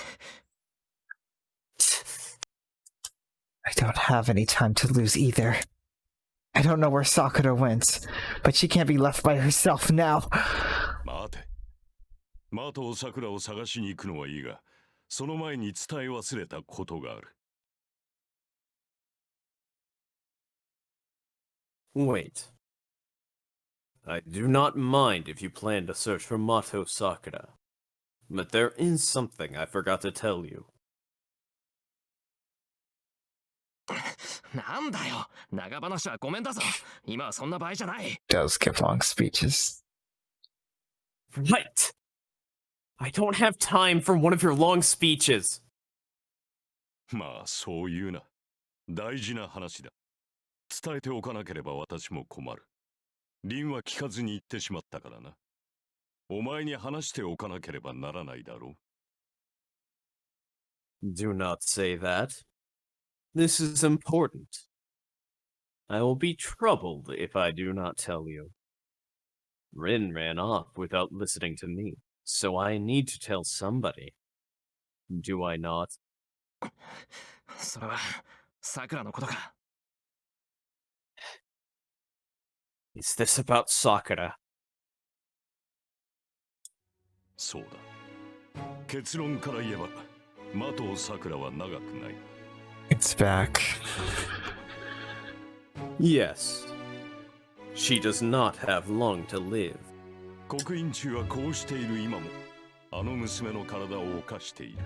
I don't have any time to lose either. I don't know where Sakura went, but she can't be left by herself now. 待て。マトウ・サクラを探しに行くのはいいが、その前に伝え忘れたことがある。 Wait. I do not mind if you plan to search for Mato Sakura, but there is something I forgot to tell you. なんだよ、長話はごめんだぞ。今はそんな場合じゃない。 Does give long speeches. Right! I don't have time for one of your long speeches. まあそういうな。大事な話だ。伝えておかなければ私も困る。リンは聞かずに言ってしまったからな。お前に話しておかなければならないだろう。 Do not say that. This is important. I will be troubled if I do not tell you. Rin ran off without listening to me, so I need to tell somebody. Do I not? それは、さくらのことか。 Is this about Sakura? そうだ。結論から言えば、マトウサクラは長くない。 It's back. Yes. She does not have long to live. 刻印中はこうしている今も、あの娘の体を犯している。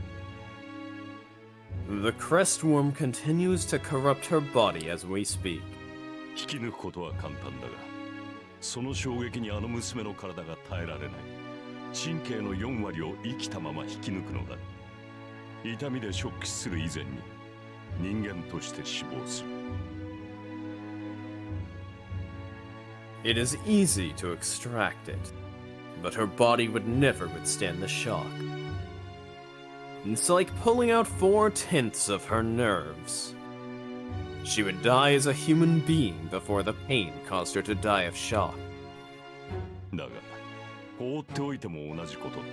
The Crestworm continues to corrupt her body as we speak. 引き抜くことは簡単だが、その衝撃にあの娘の体が耐えられない。神経の4割を生きたまま引き抜くのだ。痛みでショックする以前に、人間として死亡する。 It is easy to extract it, but her body would never withstand the shock. It's like pulling out 4/10 of her nerves. She would die as a human being before the pain caused her to die of shock. だが、放っておいても同じことだ。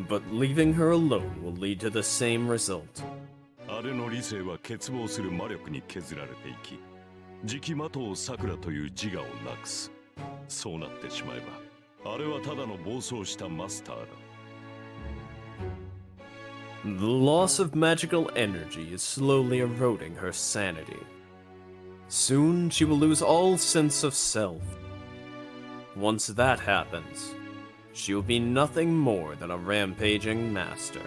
But leaving her alone will lead to the same result. あれの理性は欠乏する魔力に削られていき、次期マトウサクラという自我をなくす。そうなってしまえば、あれはただの暴走したマスターだ。 The loss of magical energy is slowly eroding her sanity. Soon she will lose all sense of self. Once that happens, she will be nothing more than a rampaging master.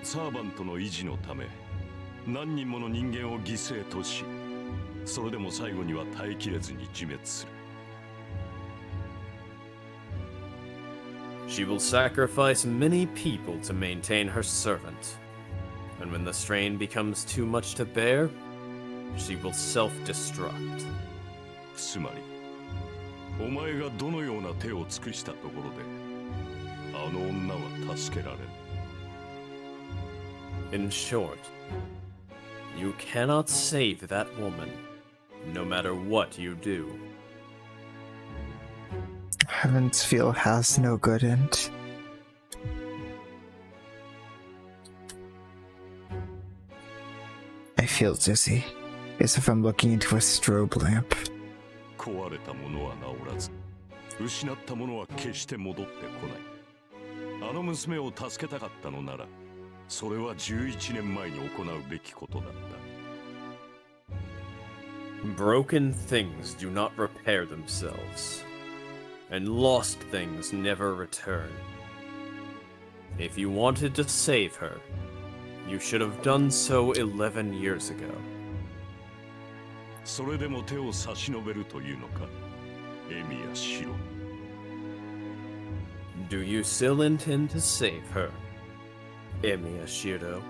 サーバントの維持のため、何人もの人間を犠牲とし、それでも最後には耐えきれずに自滅する。 She will sacrifice many people to maintain her servant. And when the strain becomes too much to bear, she will self-destruct. つまり、お前がどのような手を尽くしたところで、あの女は助けられる。 In short, you cannot save that woman, no matter what you do. Heaven's Feel has no good end. I feel dizzy, as if I'm looking into a strobe lamp. 壊れたものは治らず、失ったものは決して戻ってこない。あの娘を助けたかったのなら、それは11年前に行うべきことだった。 Broken things do not repair themselves, and lost things never return. If you wanted to save her, you should have done so 11 years ago. それでも手を差し伸べるというのか、エミヤシロ。 Do you still intend to save her, Emiya Shiro?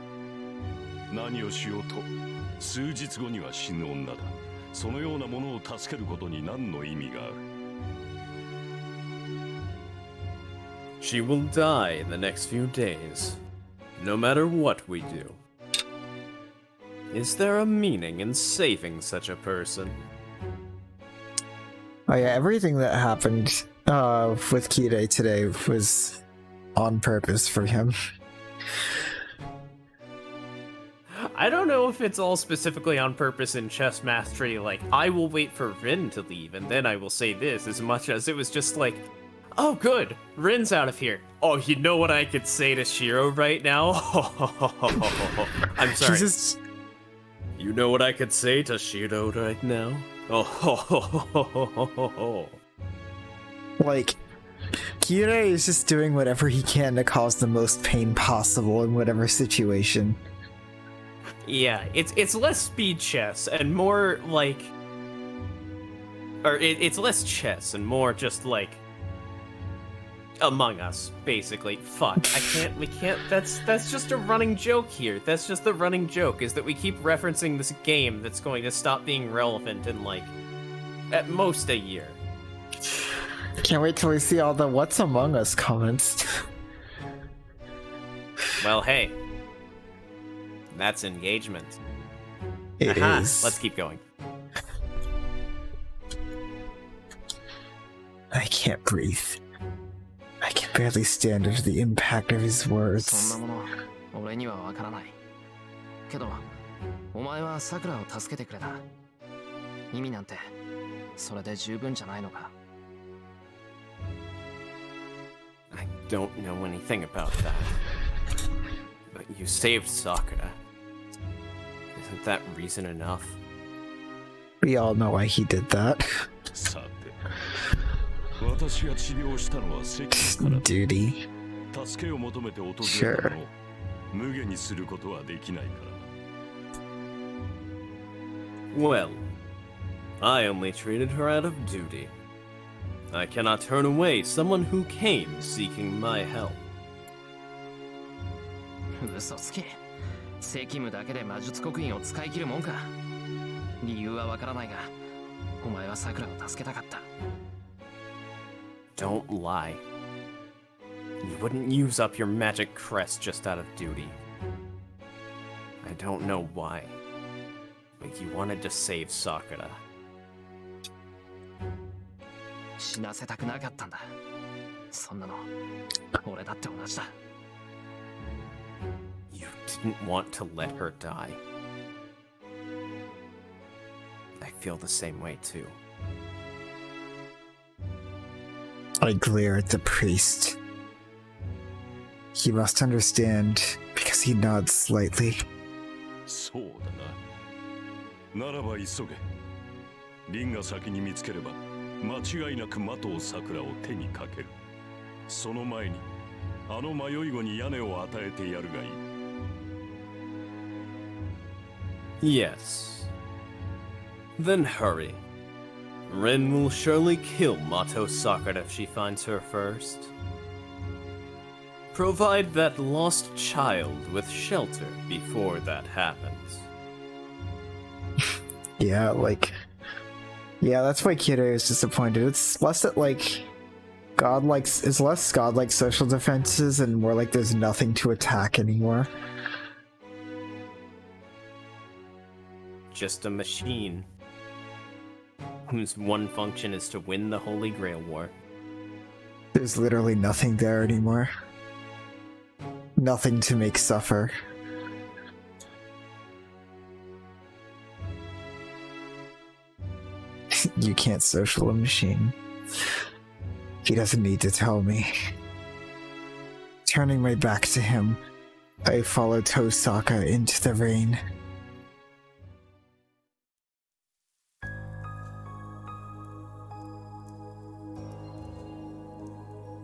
何をしようと、数日後には死ぬ女だ。そのようなものを助けることに何の意味がある。 She will die in the next few days, no matter what we do. Is there a meaning in saving such a person? Oh yeah, everything that happened with Kirei today was on purpose for him. I don't know if it's all specifically on purpose in chess mastery, like, I will wait for Rin to leave and then I will say this, as much as it was just like, oh good, Rin's out of here. Oh, you know what I could say to Shiro right now? I'm sorry. Jesus. You know what I could say to Shiro right now? Oh ho ho ho ho ho ho ho. Like, Kirei is just doing whatever he can to cause the most pain possible in whatever situation. Yeah, it's less speed chess and more like, or it's less chess and more just like Among Us, basically. Fuck, we can't. That's just a running joke here. That's just the running joke is that we keep referencing this game that's going to stop being relevant in like at most a year. Can't wait till we see all the What's Among Us comments. Well, hey, that's engagement. It Aha, is. let's keep going. I can't breathe. I can barely stand under the impact of his そん words. なもの俺にはわからないけどお前はさくらを助けてくれた意味なんてそれで十分じゃないのか I don't know anything about that. But you saved Sakura. Isn't that reason enough? We all know why he did that. さて私が治療したのは責任から Duty. 助けを求めて訪れた Sure. のを無下にすることはできないから Well, I only treated her out of duty. I cannot turn away someone who came seeking my help. 嘘つけ責務だけで魔術刻印を使い切るもんか理由はわからないがお前はさくらを助けたかった Don't lie. You wouldn't use up your magic crest just out of duty. I don't know why. But you wanted to save Sakura. 死なせたくなかったんだそんなの俺だって同じだ You didn't want to let her die. I feel the same way too. I glare at the priest. He must understand because he nods slightly. そうだなならば急げ凛が先に見つければ間違いなく的を桜を手にかけるその前にあの迷い子に屋根を与えてやるがいい Yes. Then hurry. Rin will surely kill Mato Sakura if she finds her first. Provide that lost child with shelter before that happens. Yeah, like... Yeah, that's why Kirei is disappointed. It's less that, like... It's less godlike social defenses and more like there's nothing to attack anymore. Just a machine whose one function is to win the Holy Grail War. There's literally nothing there anymore. Nothing to make suffer. You can't social a machine. He doesn't need to tell me. Turning my back to him, I follow Tosaka into the rain.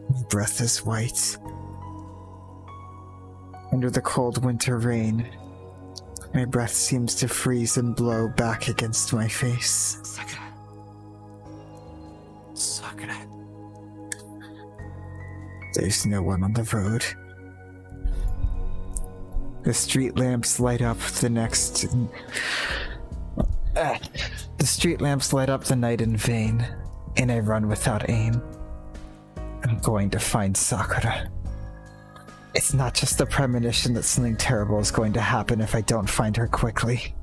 My breath is white. Under the cold winter rain, my breath seems to freeze and blow back against my face. さくら Sakura. There's no one on the road. The street lamps light up the street lamps light up the night in vain, and I run without aim. I'm going to find Sakura. It's not just the premonition that something terrible is going to happen if I don't find her quickly.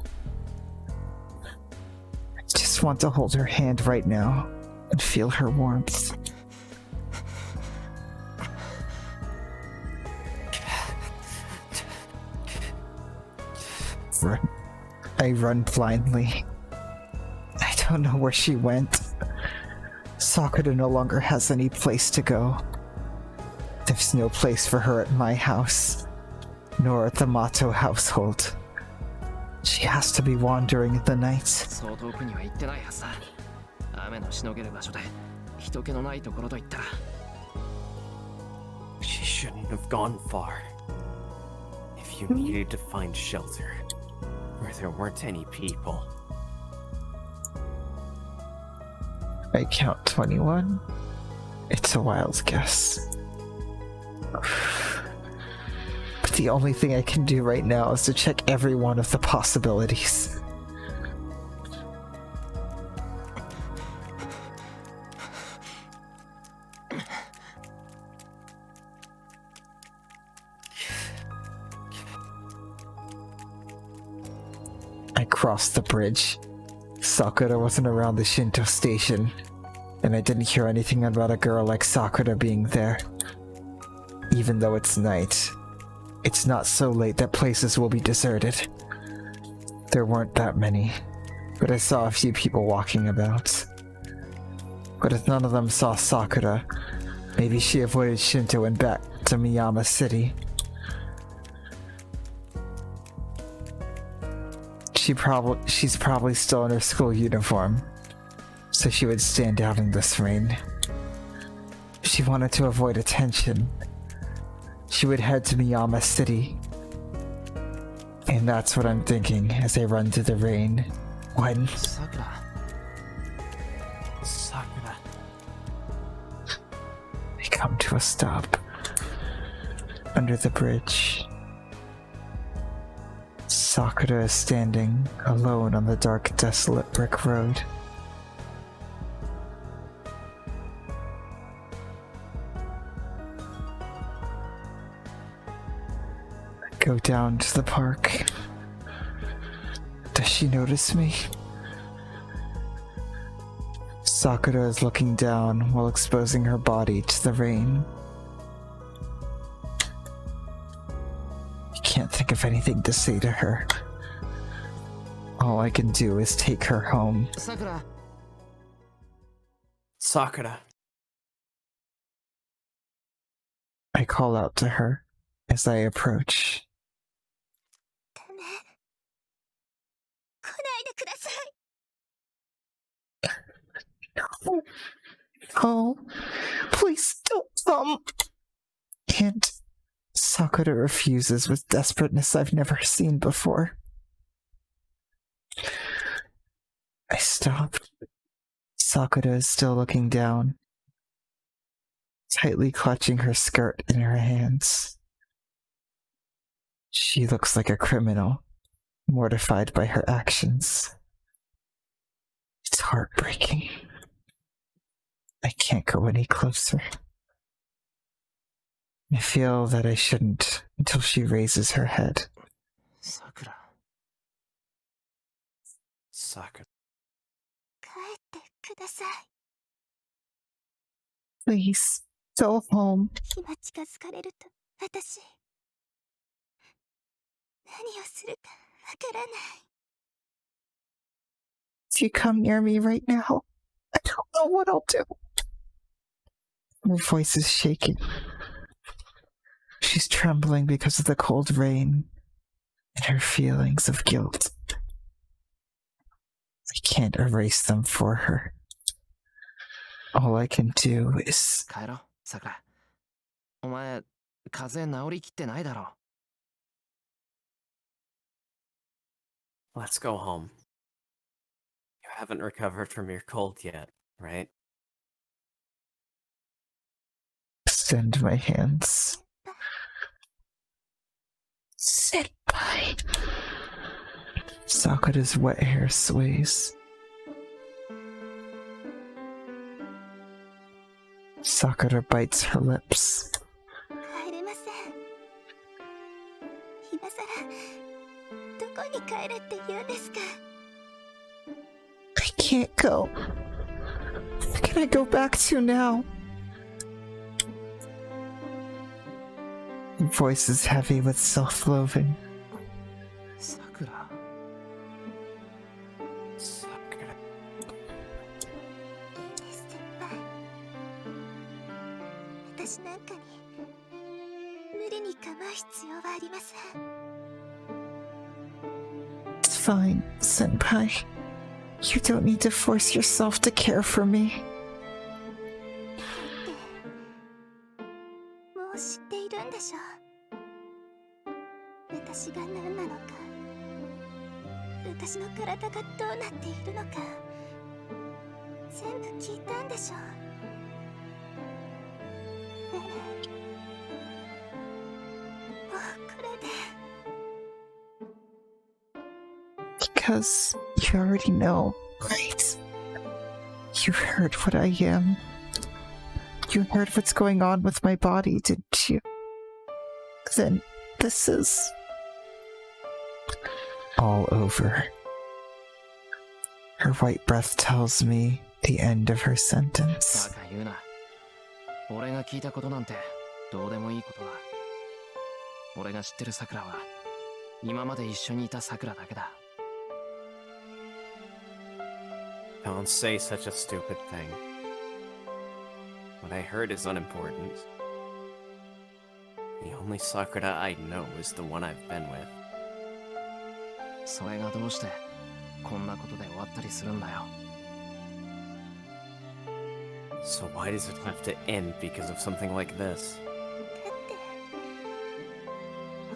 I just want to hold her hand right now and feel her warmth. I run blindly. I don't know where she went. Sakura no longer has any place to go. There's no place for her at my house, nor at the Mato household. She has to be wandering in the night. そう遠くには行ってないはずだ。雨のしのげる場所で人気のないところといったら She shouldn't have gone far. If you needed to find shelter, where there weren't any people. I count 21. It's a wild guess. But the only thing I can do right now is to check every one of the possibilities. I crossed the bridge. Sakura wasn't around the Shinto station, and I didn't hear anything about a girl like Sakura being there. Even though it's night, it's not so late that places will be deserted. There weren't that many, but I saw a few people walking about. But if none of them saw Sakura, maybe she avoided Shinto and back to Miyama City. She's probably still in her school uniform, so she would stand out in this rain. She wanted to avoid attention. She would head to Miyama City. And that's what I'm thinking as I run through the rain. When さくら Sakura. I come to a stop under the bridge. Sakura is standing alone on the dark, desolate brick road. I go down to the park. Does she notice me? Sakura is looking down while exposing her body to the rain. I can't think of anything to say to her. All I can do is take her home. さくら Sakura. I call out to her as I approach. ダメ。来ないでください。 Oh, please don't come. And Sakura refuses with desperateness I've never seen before. I stop. Sakura is still looking down, tightly clutching her skirt in her hands. She looks like a criminal, mortified by her actions. It's heartbreaking. I can't go any closer. I feel that I shouldn't until she raises her head. さくら Sakura. 帰ってください。 Please, go home. 今近づかれると私何をするかわからない。 If you come near me right now, I don't know what I'll do. Her voice is shaking. She's trembling because of the cold rain and her feelings of guilt. I can't erase them for her. All I can do is... 帰ろうさくらお前風邪治りきってないだろ Let's go home. You haven't recovered from your cold yet, right? extend my hands. Senpai. Sakura's wet hair sways. Sakura bites her lips. 帰れません。今さらどこに帰れって言うんですか。 I can't go. Where can I go back to now? Her voice is heavy with self-loathing. さくら Sakura. 先輩、私なんかに無理に構う必要はありません。 It's fine, Senpai. You don't need to force yourself to care for me. もう知っているんでしょう。私が何なのか、私の体がどうなっているのか、全部聞いたんでしょう。エレン、もうこれで。Because you already know, right? You heard what I am. You heard what's going on with my body, didn't you? Then this is all over. Her white breath tells me the end of her バ sentence. カ言うな。俺が聞いたことなんてどうでもいいことだ。俺が知ってるさくらは今まで一緒にいたさくらだけだ。 Don't say such a stupid thing. What I heard is unimportant. The only Sakura I know is the one I've been with. それがどうしてこんなことで終わったりするんだよ。 So why does it have to end because of something like this? だって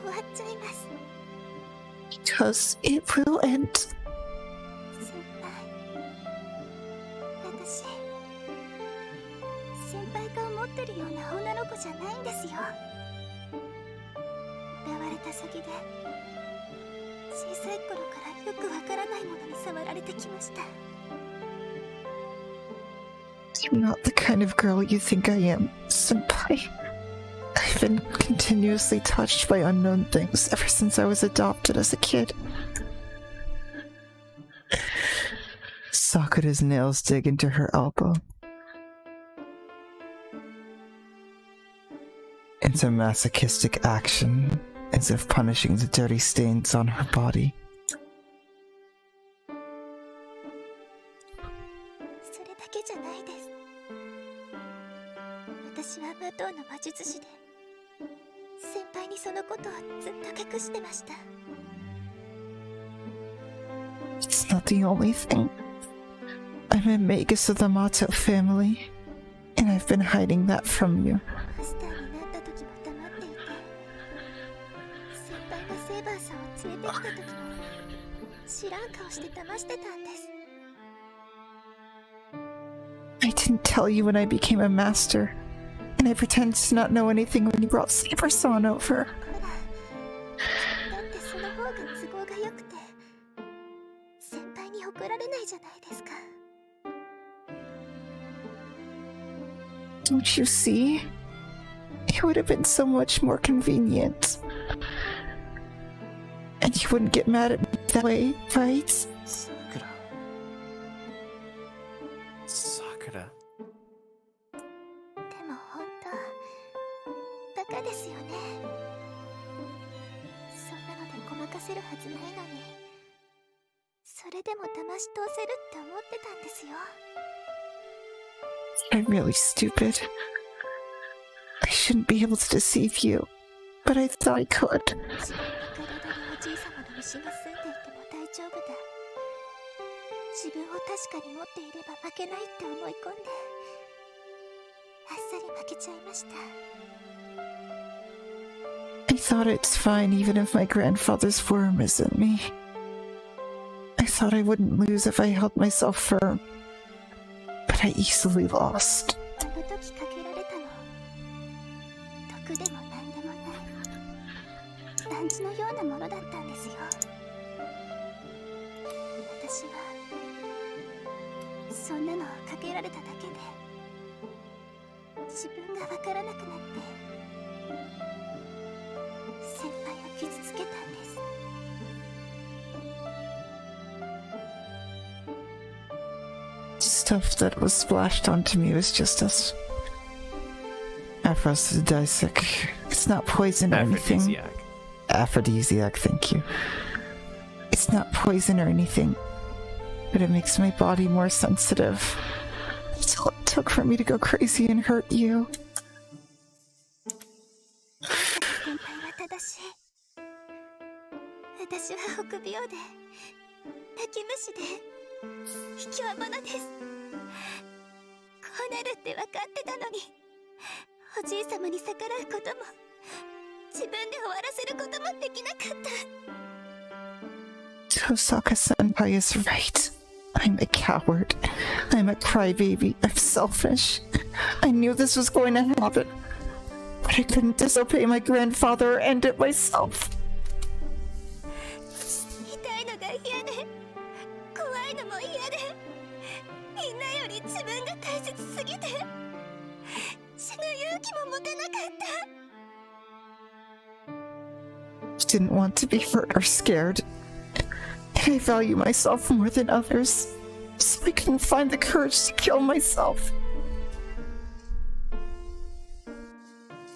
終わっちゃいます。 Because it will end. 先輩、私先輩が思ってるような女の子じゃないんですよ。奪われた先で小さい頃からよくわからないものに触られてきました。 I'm not the kind of girl you think I am, Senpai. I've been continuously touched by unknown things ever since I was adopted as a kid. Sakura's nails dig into her elbow. It's a masochistic action, as if punishing the dirty stains on her body. それだけじゃないです。私は魔導の魔術師で先輩にそのことをずっと隠してました。 It's not the only thing. I'm a Magus of the Mato family, and I've been hiding that from you. マスターになった時も黙っていて、先輩がセイバーさんを連れてきた時も知らん顔して騙してたんです。 I didn't tell you when I became a master, and I pretended to not know anything when you brought Saber-san over. ほら、だってその方が都合が良くて先輩に怒られないじゃないですか。 Don't you see? It would have been so much more convenient. And you wouldn't get mad at me that way, right? さくら。 Sakura. でも本当バカですよね。そんなのでごまかせるはずないのに、それでも騙し通せるって思ってたんですよ。 I'm really stupid. I shouldn't be able to deceive you, but I thought I could. 体におじいさまの虫が住んでいても大丈夫だ。自分を確かに持っていれば負けないって思い込んで、あっさり負けちゃいました。 I thought it's fine even if my grandfather's worm is in me. I thought I wouldn't lose if I held myself firm, but I easily lost. あの時かけられたの、毒でも何でもないランチのようなものだったんですよ。私はそんなのをかけられただけで自分がわからなくなって先輩を傷つけたんです。 Stuff that was splashed onto me was just as aphrodisiac. It's not poison or anything. Aphrodisiac. Aphrodisiac, thank you. It's not poison or anything, but it makes my body more sensitive. That's all it took for me to go crazy and hurt you. 先輩は正しい。私は臆病で泣き虫で卑怯者です。こうなるって分かってたのに、おじい様に逆らうことも自分で終わらせることもできなかった。Tosaka-senpai is right. I'm a coward. I'm a crybaby. I'm selfish. I knew this was going to happen, but I couldn't disobey my grandfather or end it myself. 痛いのが嫌で、怖いのも嫌で、みんなより自分が大切すぎて、死ぬ勇気も持てなかった。 I didn't want to be hurt or scared. And I value myself more than others, so I couldn't find the courage to kill myself.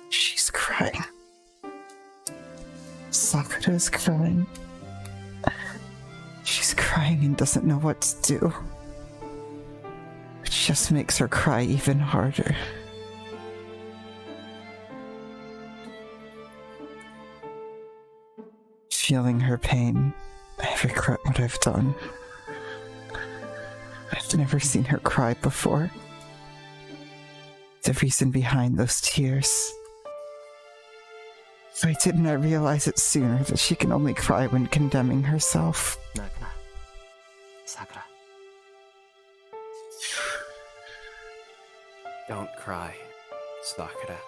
She's crying. Sakura is crying. She's crying and doesn't know what to do. It just makes her cry even harder. Feeling her pain, I regret what I've done. I've never seen her cry before. The reason behind those tears. Why didn't I realize it sooner that she can only cry when condemning herself? 泣くな、さくら。 Don't cry, Sakura.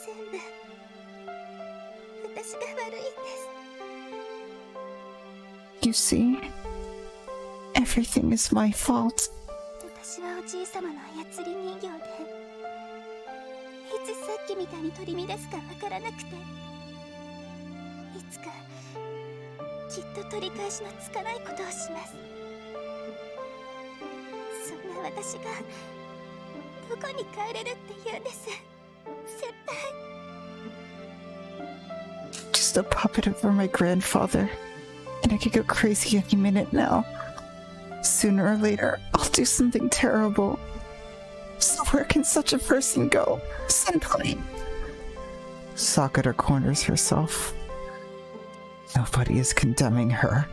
全部私が悪いんです。 You see? Everything is my fault. 私はおじい様の操り人形で、いつさっきみたいに取り乱すかわからなくて、いつかきっと取り返しのつかないことをします。そんな私がどこに帰れるって言うんです、先輩。 Just a puppet over my grandfather. And I could go crazy any minute now. Sooner or later, I'll do something terrible. So where can such a person go? Senpai. Sakura corners herself. Nobody is condemning her.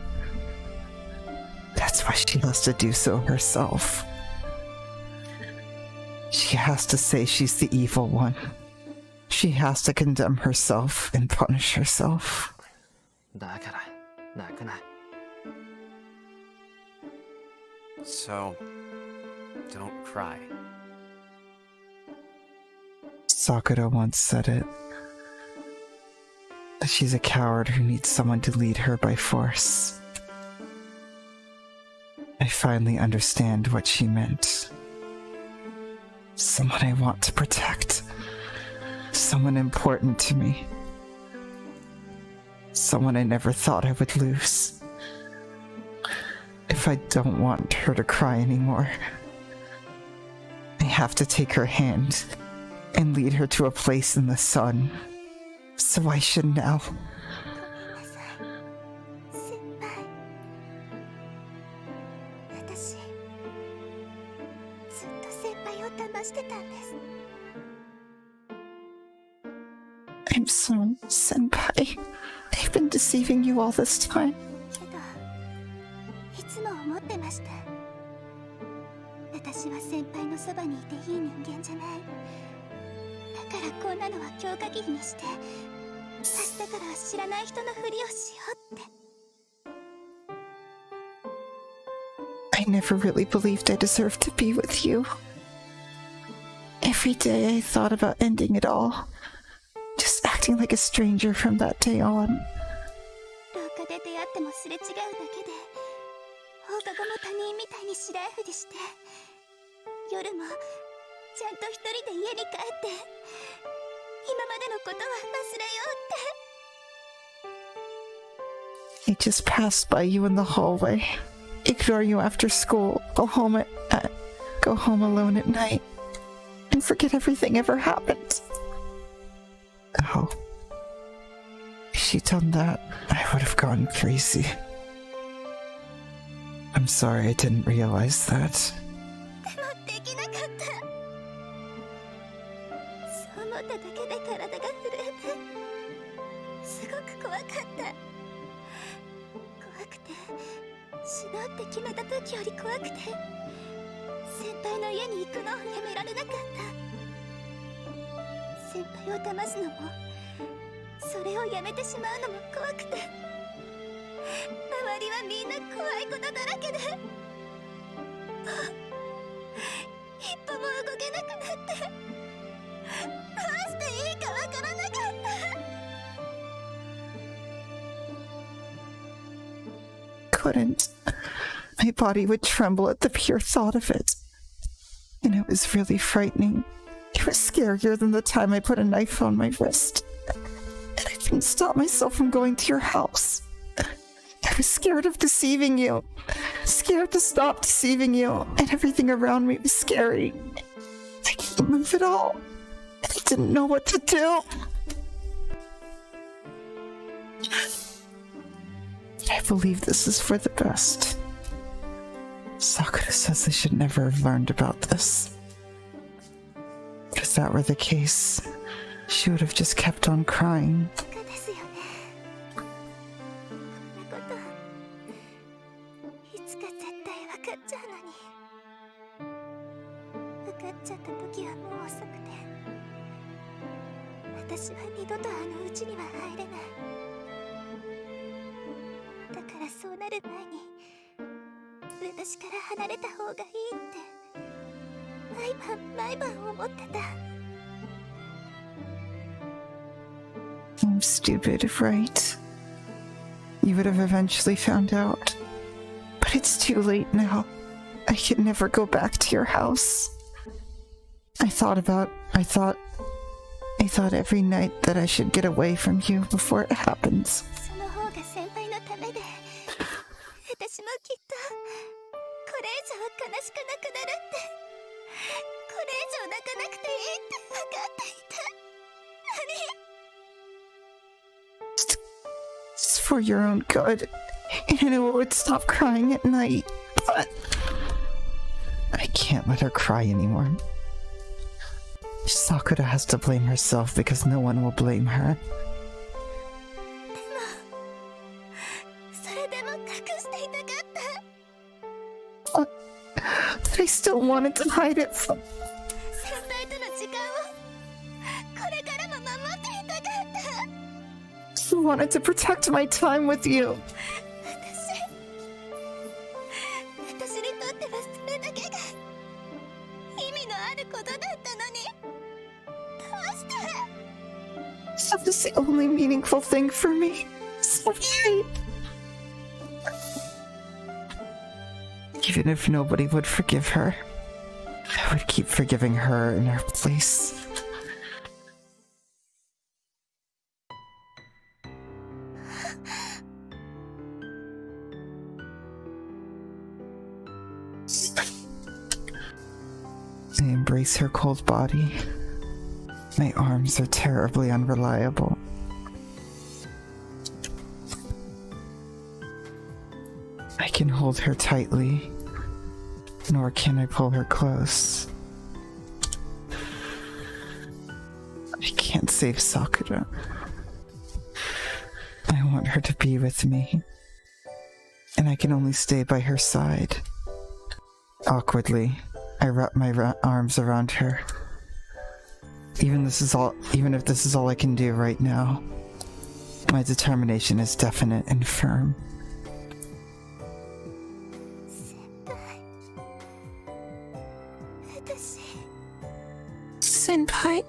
That's why she has to do so herself. She has to say she's the evil one. She has to condemn herself and punish herself. だから泣くな。 So, don't cry. Sakura once said it. That she's a coward who needs someone to lead her by force. I finally understand what she meant. Someone I want to protect. Someone important to me. Someone I never thought I would lose. If I don't want her to cry anymore, I have to take her hand and lead her to a place in the sun. So I should now. 先輩、私ずっと先輩を騙してたんです。 I'm sorry, Senpai. I've been deceiving you all this time. けど、いつも思ってました。私は先輩のそばにいていい人間じゃない。だからこんなのは強化技にして、明日からは知らない人のふりをしようって。 I never really believed I deserved to be with you. Every day I thought about ending it all. Just acting like a stranger from that day on. 廊下で出会ってもすれ違うだけで、放課後も他人みたいに白いふりして、夜もちゃんと一人で家に帰って、今までのことは忘れようって。 I just passed by you in the hallway. Ignore you after school. Go home alone at night. And forget everything ever happened. Oh. If she'd done that, I would have gone crazy. I'm sorry I didn't realize that. でもできなかった。そう思っただけで体が震えて。死のうって決めた時より怖くて、先輩の家に行くのをやめられなかった。先輩を騙すのも、それをやめてしまうのも怖くて、周りはみんな怖いことだらけで、一歩も動けなくなって、どうしていいかわからなかった。Couldn't. My body would tremble at the pure thought of it. And it was really frightening. It was scarier than the time I put a knife on my wrist. And I couldn't stop myself from going to your house. I was scared of deceiving you. Scared to stop deceiving you. And everything around me was scary. I couldn't move at all. And I didn't know what to do. I believe this is for the best. Sakura says I should never have learned about this. But if that were the case, she would have just kept on crying. バカですよね。こんなこといつか絶対分かっちゃうのに、分かっちゃった時はもう遅くて、私は二度とあの家には入れない。だからそうなる前に私から離れた方がいいって毎晩思ってた。I'm stupid, right? You would have eventually found out. But it's too late now. I can never go back to your house. I thought every night that I should get away from you before it happens. その方が先輩のためで、私もきっとこれ以上悲しくなくなるって、これ以上泣かなくていいって分かっていた。It's for your own good. And I know it would stop crying at night. But I can't let her cry anymore. Sakura has to blame herself because no one will blame her. それでも隠していたかった。 But I still wanted to hide it from... 先輩との時間をこれからも守っていたかった。 I wanted to protect my time with you. 私にとってはそれだけが意味のあることだったのに、どうして。 That was the only meaningful thing for me. So right. Even if nobody would forgive her, I would keep forgiving her in her place. I embrace her cold body. My arms are terribly unreliable. I can hold her tightly, nor can I pull her close. I can't save Sakura. I want her to be with me, and I can only stay by her side. Awkwardly, I wrap my arms around her. Even if this is all I can do right now, my determination is definite and firm. Senpai, も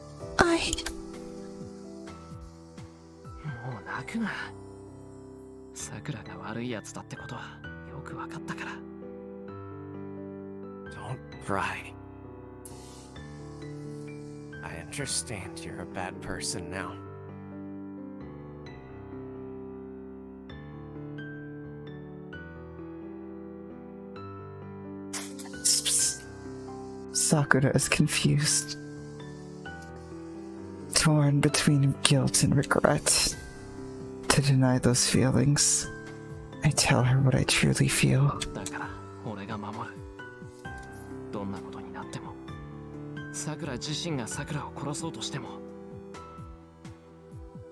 う泣くな。さくらが悪いやつだってことはよくわかったから。Don't cry. I understand you're a bad person now. Sakura is confused, torn between guilt and regret. To deny those feelings, I tell her what I truly feel. だから俺が守る。どんなことになっても、さくら自身がさくらを殺そうとしても、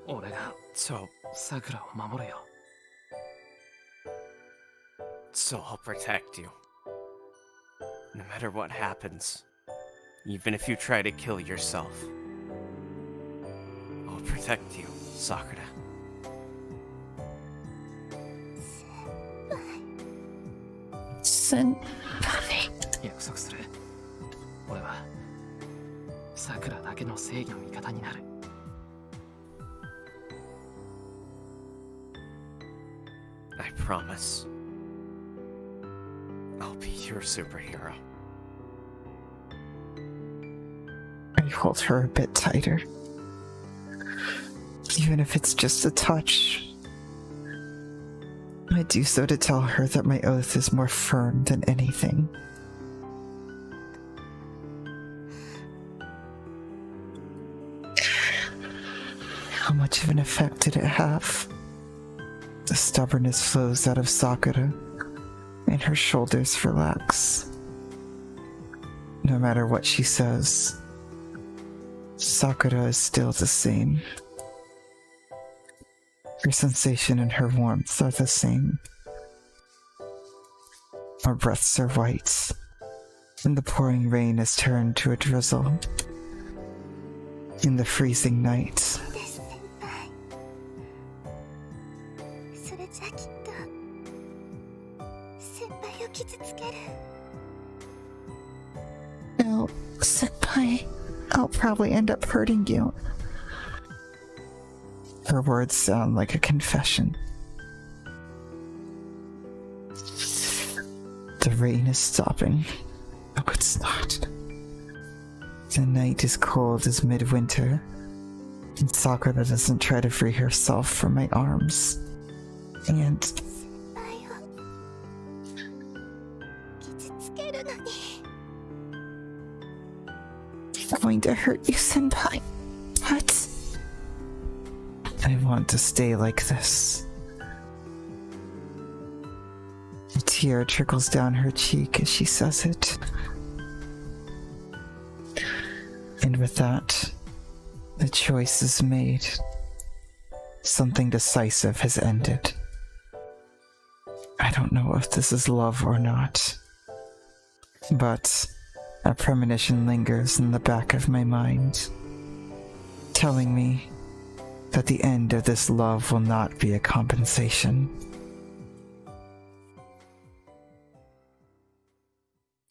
俺が So, さくらを守るよ。So I'll protect you. No matter what happens. Even if you try to kill yourself. I'll protect you, Sakura. 先約束する。俺はさくらだけの正義の味方になる。 I promise. I'll be your superhero. I hold her a bit tighter. Even if it's just a touch. I do so to tell her that my oath is more firm than anything. How much of an effect did it have? The stubbornness flows out of Sakura, and her shoulders relax. No matter what she says, Sakura is still the same. Her sensation and her warmth are the same. Our breaths are white, and the pouring rain has turned to a drizzle. In the freezing night, です先輩。それじゃきっと先輩を傷つける。 no, senpai, I'll probably end up hurting you. Her words sound like a confession. The rain is stopping. No, it's not. The night is cold as midwinter, and Sakura doesn't try to free herself from my arms. And 先輩を傷つけるのに。 I'm going to hurt you, senpai. What? I want to stay like this. A tear trickles down her cheek as she says it. And with that, the choice is made. Something decisive has ended. I don't know if this is love or not, but a premonition lingers in the back of my mind, telling me that the end of this love will not be a compensation.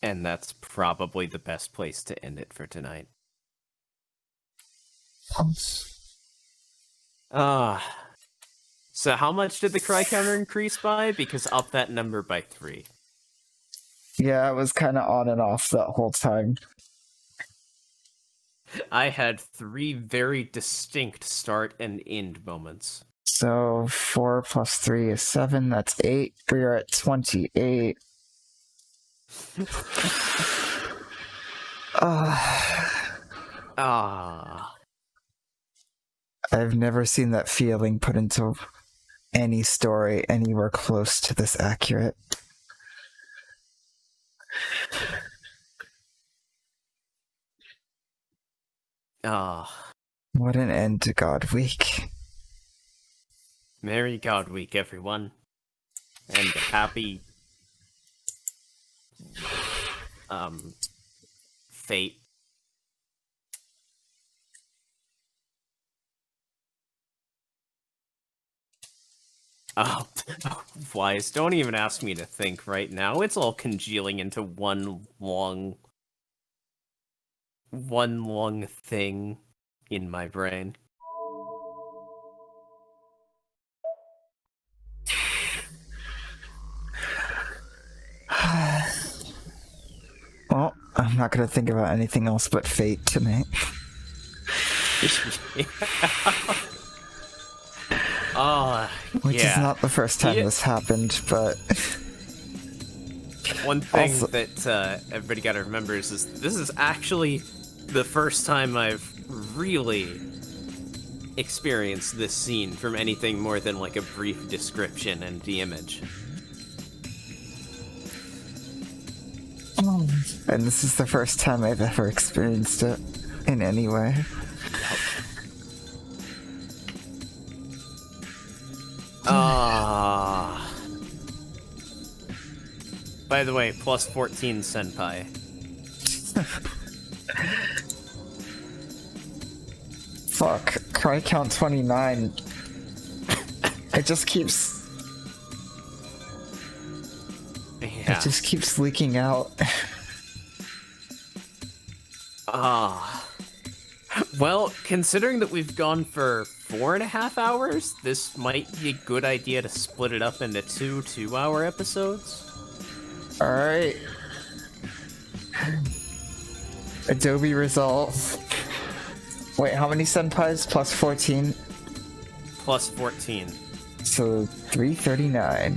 And that's probably the best place to end it for tonight. So how much did the cry counter increase by? Because up that number by 3. Yeah, it was kind of on and off that whole time. I had 3 very distinct start and end moments. So 4 plus 3 is 7, that's 8. We are at 28. I've never seen that feeling put into any story anywhere close to this accurate. What an end to God Week. Merry God Week, everyone. And happy... fate. Oh, Wise, don't even ask me to think right now. It's all congealing into one long thing in my brain. Well, I'm not gonna think about anything else but fate tonight. Which is not the first time this happened, but... One thing Also- that everybody gotta remember is this is actually the first time I've really experienced this scene from anything more than like a brief description and the image. And this is the first time I've ever experienced it in any way. By the way, plus 14 senpai. Fuck. Cry count 29. It just keeps. Yeah. It just keeps leaking out. Ah. Well, considering that we've gone for 4.5 hours, this might be a good idea to split it up into 2 2-hour episodes. Alright. Adobe results. Wait, how many senpais? Plus 14? Plus 14. So 339.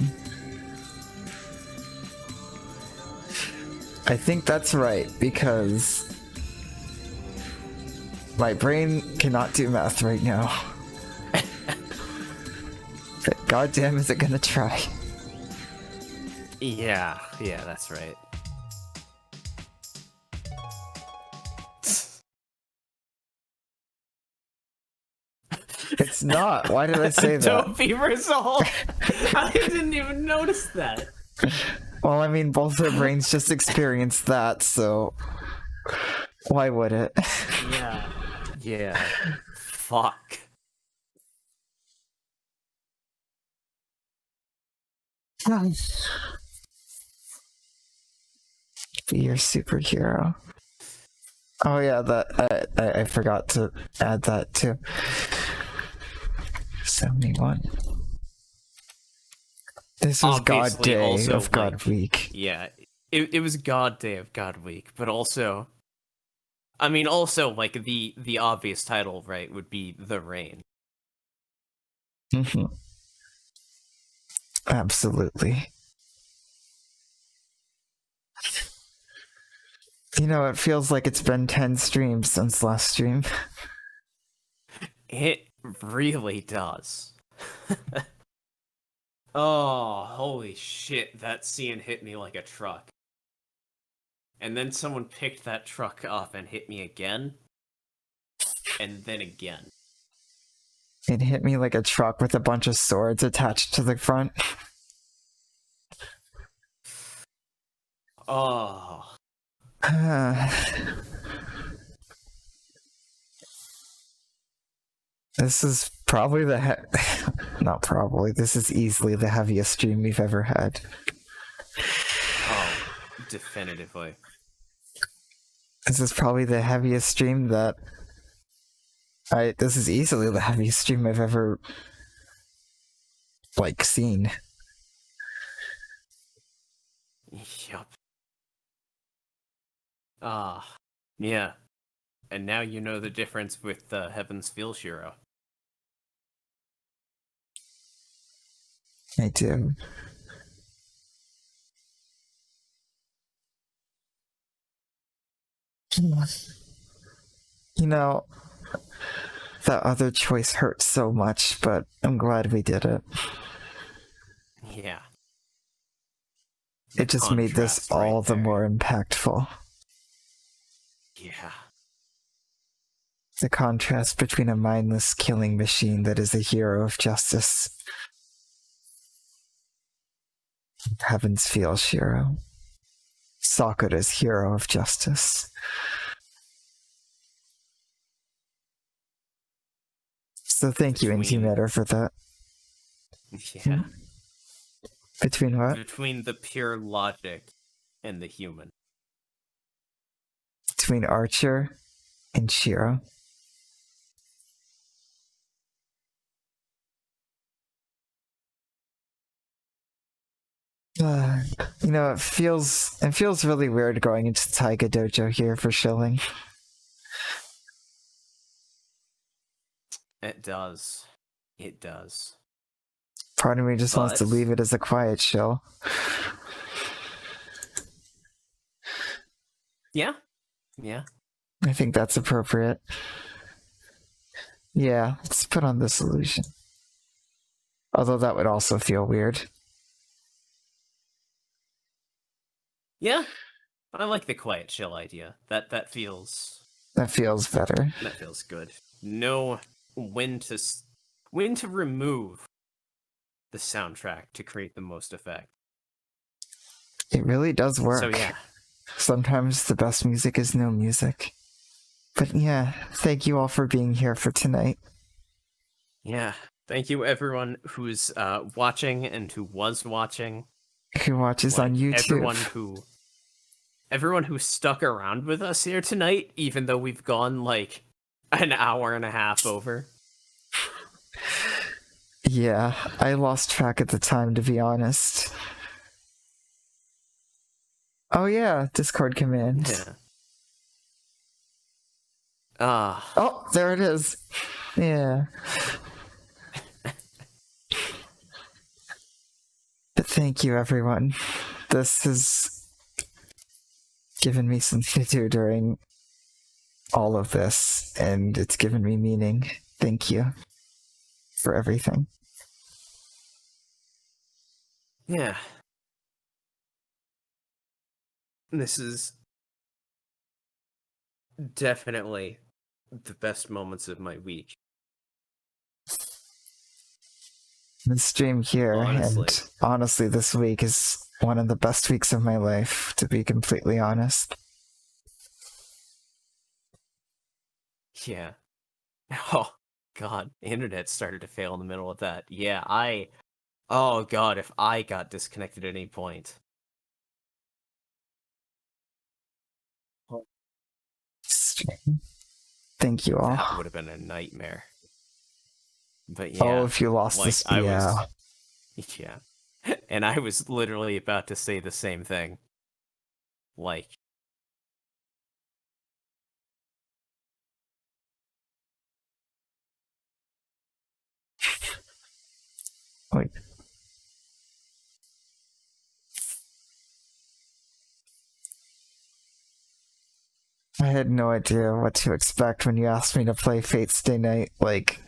I think that's right, because my brain cannot do math right now. But goddamn is it gonna try. Yeah, that's right. It's not. Why did I say that? Adobe result! I didn't even notice that. Well, I mean, both their brains just experienced that, so why would it? Yeah. Fuck. Be your superhero. Oh yeah, that I forgot to add that too. 71. This was God Obviously, Day also, of God Week. Yeah, it was God Day of God Week, but also, I mean, also like the obvious title, right, would be The Rain. Mhm. Absolutely. You know, it feels like it's been 10 streams since last stream. It really does. Oh, holy shit, that scene hit me like a truck. And then someone picked that truck up and hit me again. And then again. It hit me like a truck with a bunch of swords attached to the front. Oh. This is probably not probably, this is easily the heaviest stream we've ever had. Oh, definitively. This is probably the heaviest stream that this is easily the heaviest stream I've ever seen. Yup. Ah, yeah. And now you know the difference with Heaven's Feel Shiro. I do. You know, that other choice hurt so much, but I'm glad we did it. Yeah. It just made this Contrast right all the there. more impactful. Yeah. The contrast between a mindless killing machine that is a hero of justice. Heaven's Feel Shiro. Sakura's hero of justice. So thank you, Between- Intimatter, for that. Yeah. Between what? Between the pure logic and the human. Between Archer and Shiro. You know, it feels really weird going into Taiga Dojo here for shilling. It does. It does. Part of me just wants to But- leave it as a quiet shill. Yeah. Yeah. I think that's appropriate. Yeah, let's put on this illusion. Although that would also feel weird. Yeah. I like the quiet chill idea. That feels That feels better. good. Know when to remove the soundtrack to create the most effect. It really does work. So yeah. Sometimes the best music is no music. But yeah, thank you all for being here for tonight. Yeah. Thank you everyone who's watching and who was watching. Who watches on YouTube. Everyone who stuck around with us here tonight, even though we've gone like an hour and a half over. Yeah, I lost track at the time, to be honest. Oh yeah, Discord commands. Yeah. Oh, there it is. Yeah. But thank you, everyone. This has given me something to do during all of this, and it's given me meaning. Thank you for everything. Yeah. This is definitely the best moments of my week. The stream here, Honestly. and honestly, this week is one of the best weeks of my life, to be completely honest. Yeah. Oh, God. The internet started to fail in the middle of that. Yeah, Oh, God, if I got disconnected at any point. Stream. Thank you all. That would have been a nightmare. But yeah. Oh, if you lost like, this, I yeah. was, yeah. And I was literally about to say the same thing. Like, Wait. I had no idea what to expect when you asked me to play Fate Stay Night, like,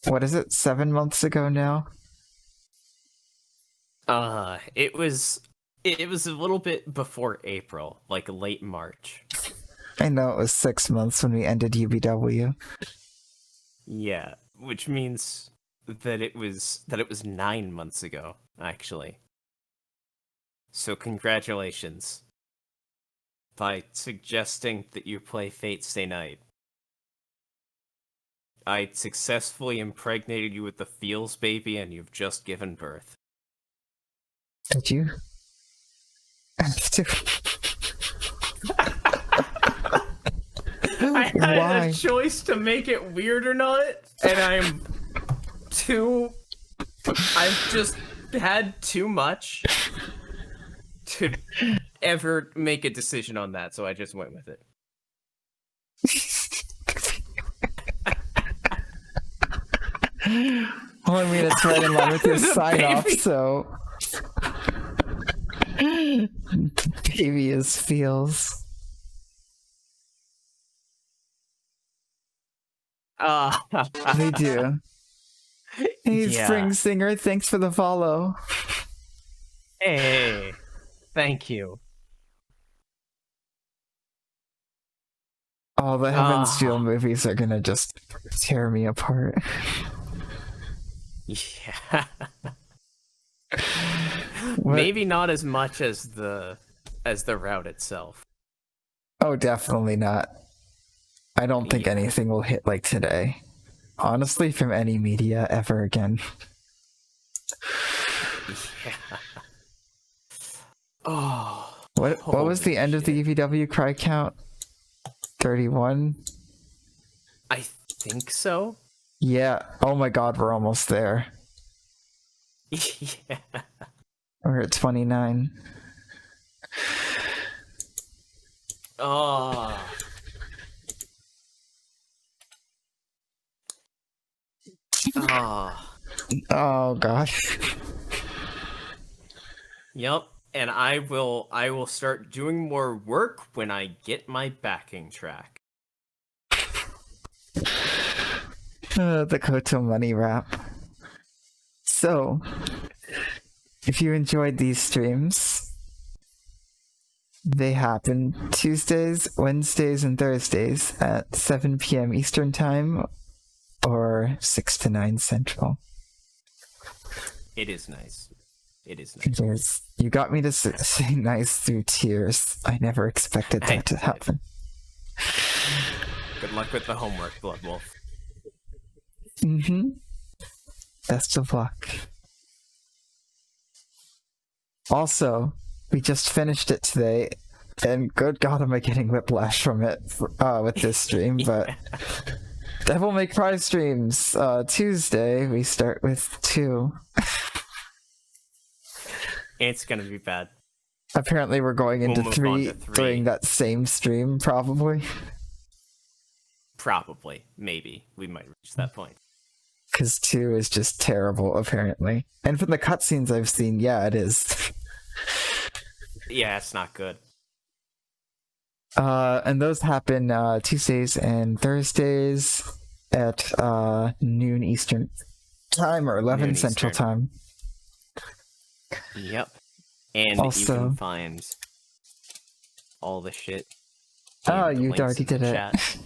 what is it, 7 months ago now? it was a little bit before April, like late March. I know it was 6 months when we ended UBW. Yeah, which means that it was 9 months ago, actually. So congratulations. By suggesting that you play Fate Stay Night, I successfully impregnated you with the feels baby and you've just given birth. Did you? I had Why? a choice to make it weird or not, and I've just had too much to ever make a decision on that, so I just went with it. Well, I mean, it's right in line with your The sign off, baby. so. Baby is feels. They do. Hey, Yeah. Spring Singer, thanks for the follow. Hey, thank you. All the Heaven's Ah. Feel movies are gonna just tear me apart. Yeah. What- Maybe not as much as the route itself. Oh, definitely not. I don't think Yeah. anything will hit like today. Honestly, from any media ever again. Yeah. Oh, What was the Holy end of the shit. EVW cry count? 31? I think so. Yeah. Oh my god, we're almost there. Yeah. We're at 29. Oh. Oh. Oh god. Yep. And I will start doing more work when I get my backing track. The Koto money wrap. So, if you enjoyed these streams, they happen Tuesdays, Wednesdays, and Thursdays at 7 p.m. Eastern Time or 6 to 9 Central. It is nice. It is nice. It is. You got me to say nice through tears. I never expected that to happen. Good luck with the homework, Blood Wolf. Mm-hmm. Best of luck. Also, we just finished it today, and good God, am I getting whiplash from it with this stream, but Devil May Cry streams, Tuesday, we start with 2. It's gonna be bad. Apparently we're going into We'll move 3 on to 3. during that same stream, probably. Probably. Maybe. We might reach that point. Because 2 is just terrible, apparently. And from the cutscenes I've seen, yeah, it is. Yeah, it's not good. And those happen Tuesdays and Thursdays at noon Eastern time or 11 Noon Central Eastern. time. Yep. And Also- you can find all the shit. Oh, in the you links already in the did it. chat.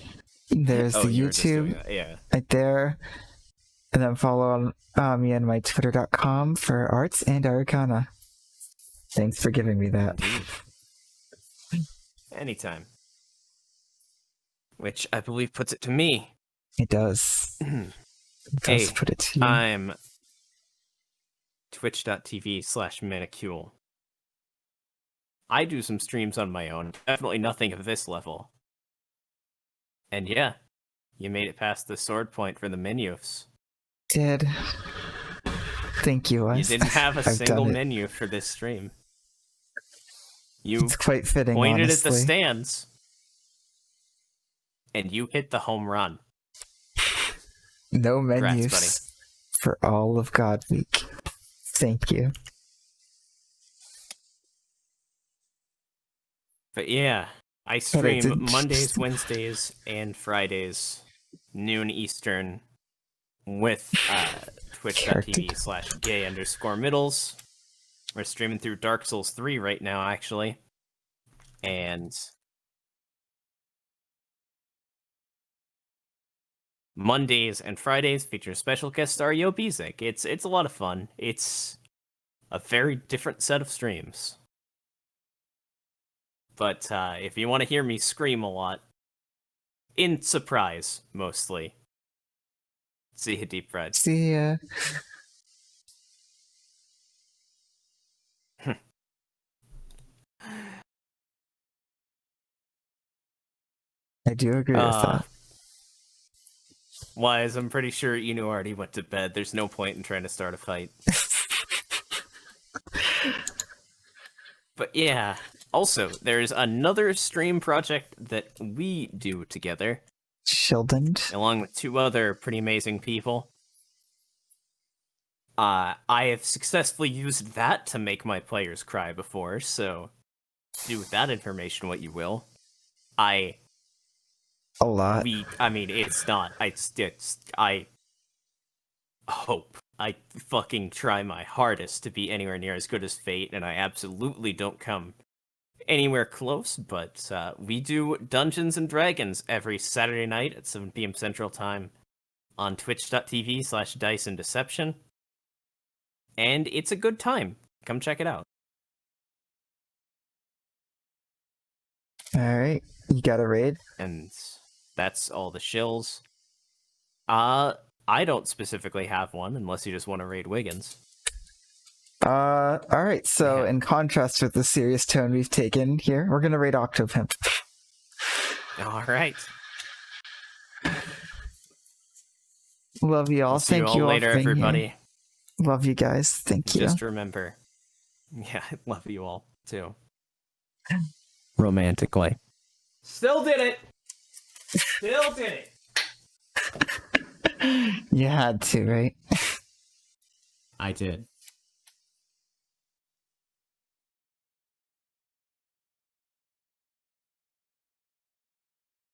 There's Oh, the you were just doing YouTube that, yeah. right there. And then follow me on my twitter.com for arts and Arcana. Thanks for giving me that. Indeed. Anytime. Which I believe puts it to me. It does. It does Hey, put it to you. I'm twitch.tv/Manicule. I do some streams on my own. Definitely nothing of this level. And yeah, you made it past the sword point for the menus. Did. Thank you, You Wes. didn't have a I've single done it. menu for this stream. You It's quite fitting, pointed honestly. at the stands, and you hit the home run. No Congrats, menus buddy. for all of God Week. Thank you. But yeah, I But I stream didn't- Mondays, Wednesdays, and Fridays, noon Eastern, with twitch.tv/gay_middles. We're streaming through Dark Souls 3 right now, actually. And Mondays and Fridays feature special guest star Yo Bezek. It's a lot of fun. It's a very different set of streams. But if you want to hear me scream a lot, in surprise, mostly. See you, Deep Red. See ya. I do agree with that. Wise, I'm pretty sure Inu already went to bed. There's no point in trying to start a fight. But yeah, also, there's another stream project that we do together, Shildend. along with 2 other pretty amazing people. I have successfully used that to make my players cry before, so do with that information what you will. A lot. I mean, it's not. I hope. I fucking try my hardest to be anywhere near as good as Fate, and I absolutely don't come anywhere close, but we do Dungeons and Dragons every Saturday night at 7 p.m. Central Time on twitch.tv/Dice and Deception. And it's a good time. Come check it out. Alright. You got a raid? And that's all the shills. I don't specifically have one, unless you just want to raid Wiggins. Alright, so Yeah. in contrast with the serious tone we've taken here, we're gonna raid Octopimp. Alright. Love you all. See you Thank all you all later, for being everybody. here. Love you guys. Thank you. Just remember. Yeah, I love you all, too. Romantically. Still did it! Still did it! You had to, right? I did.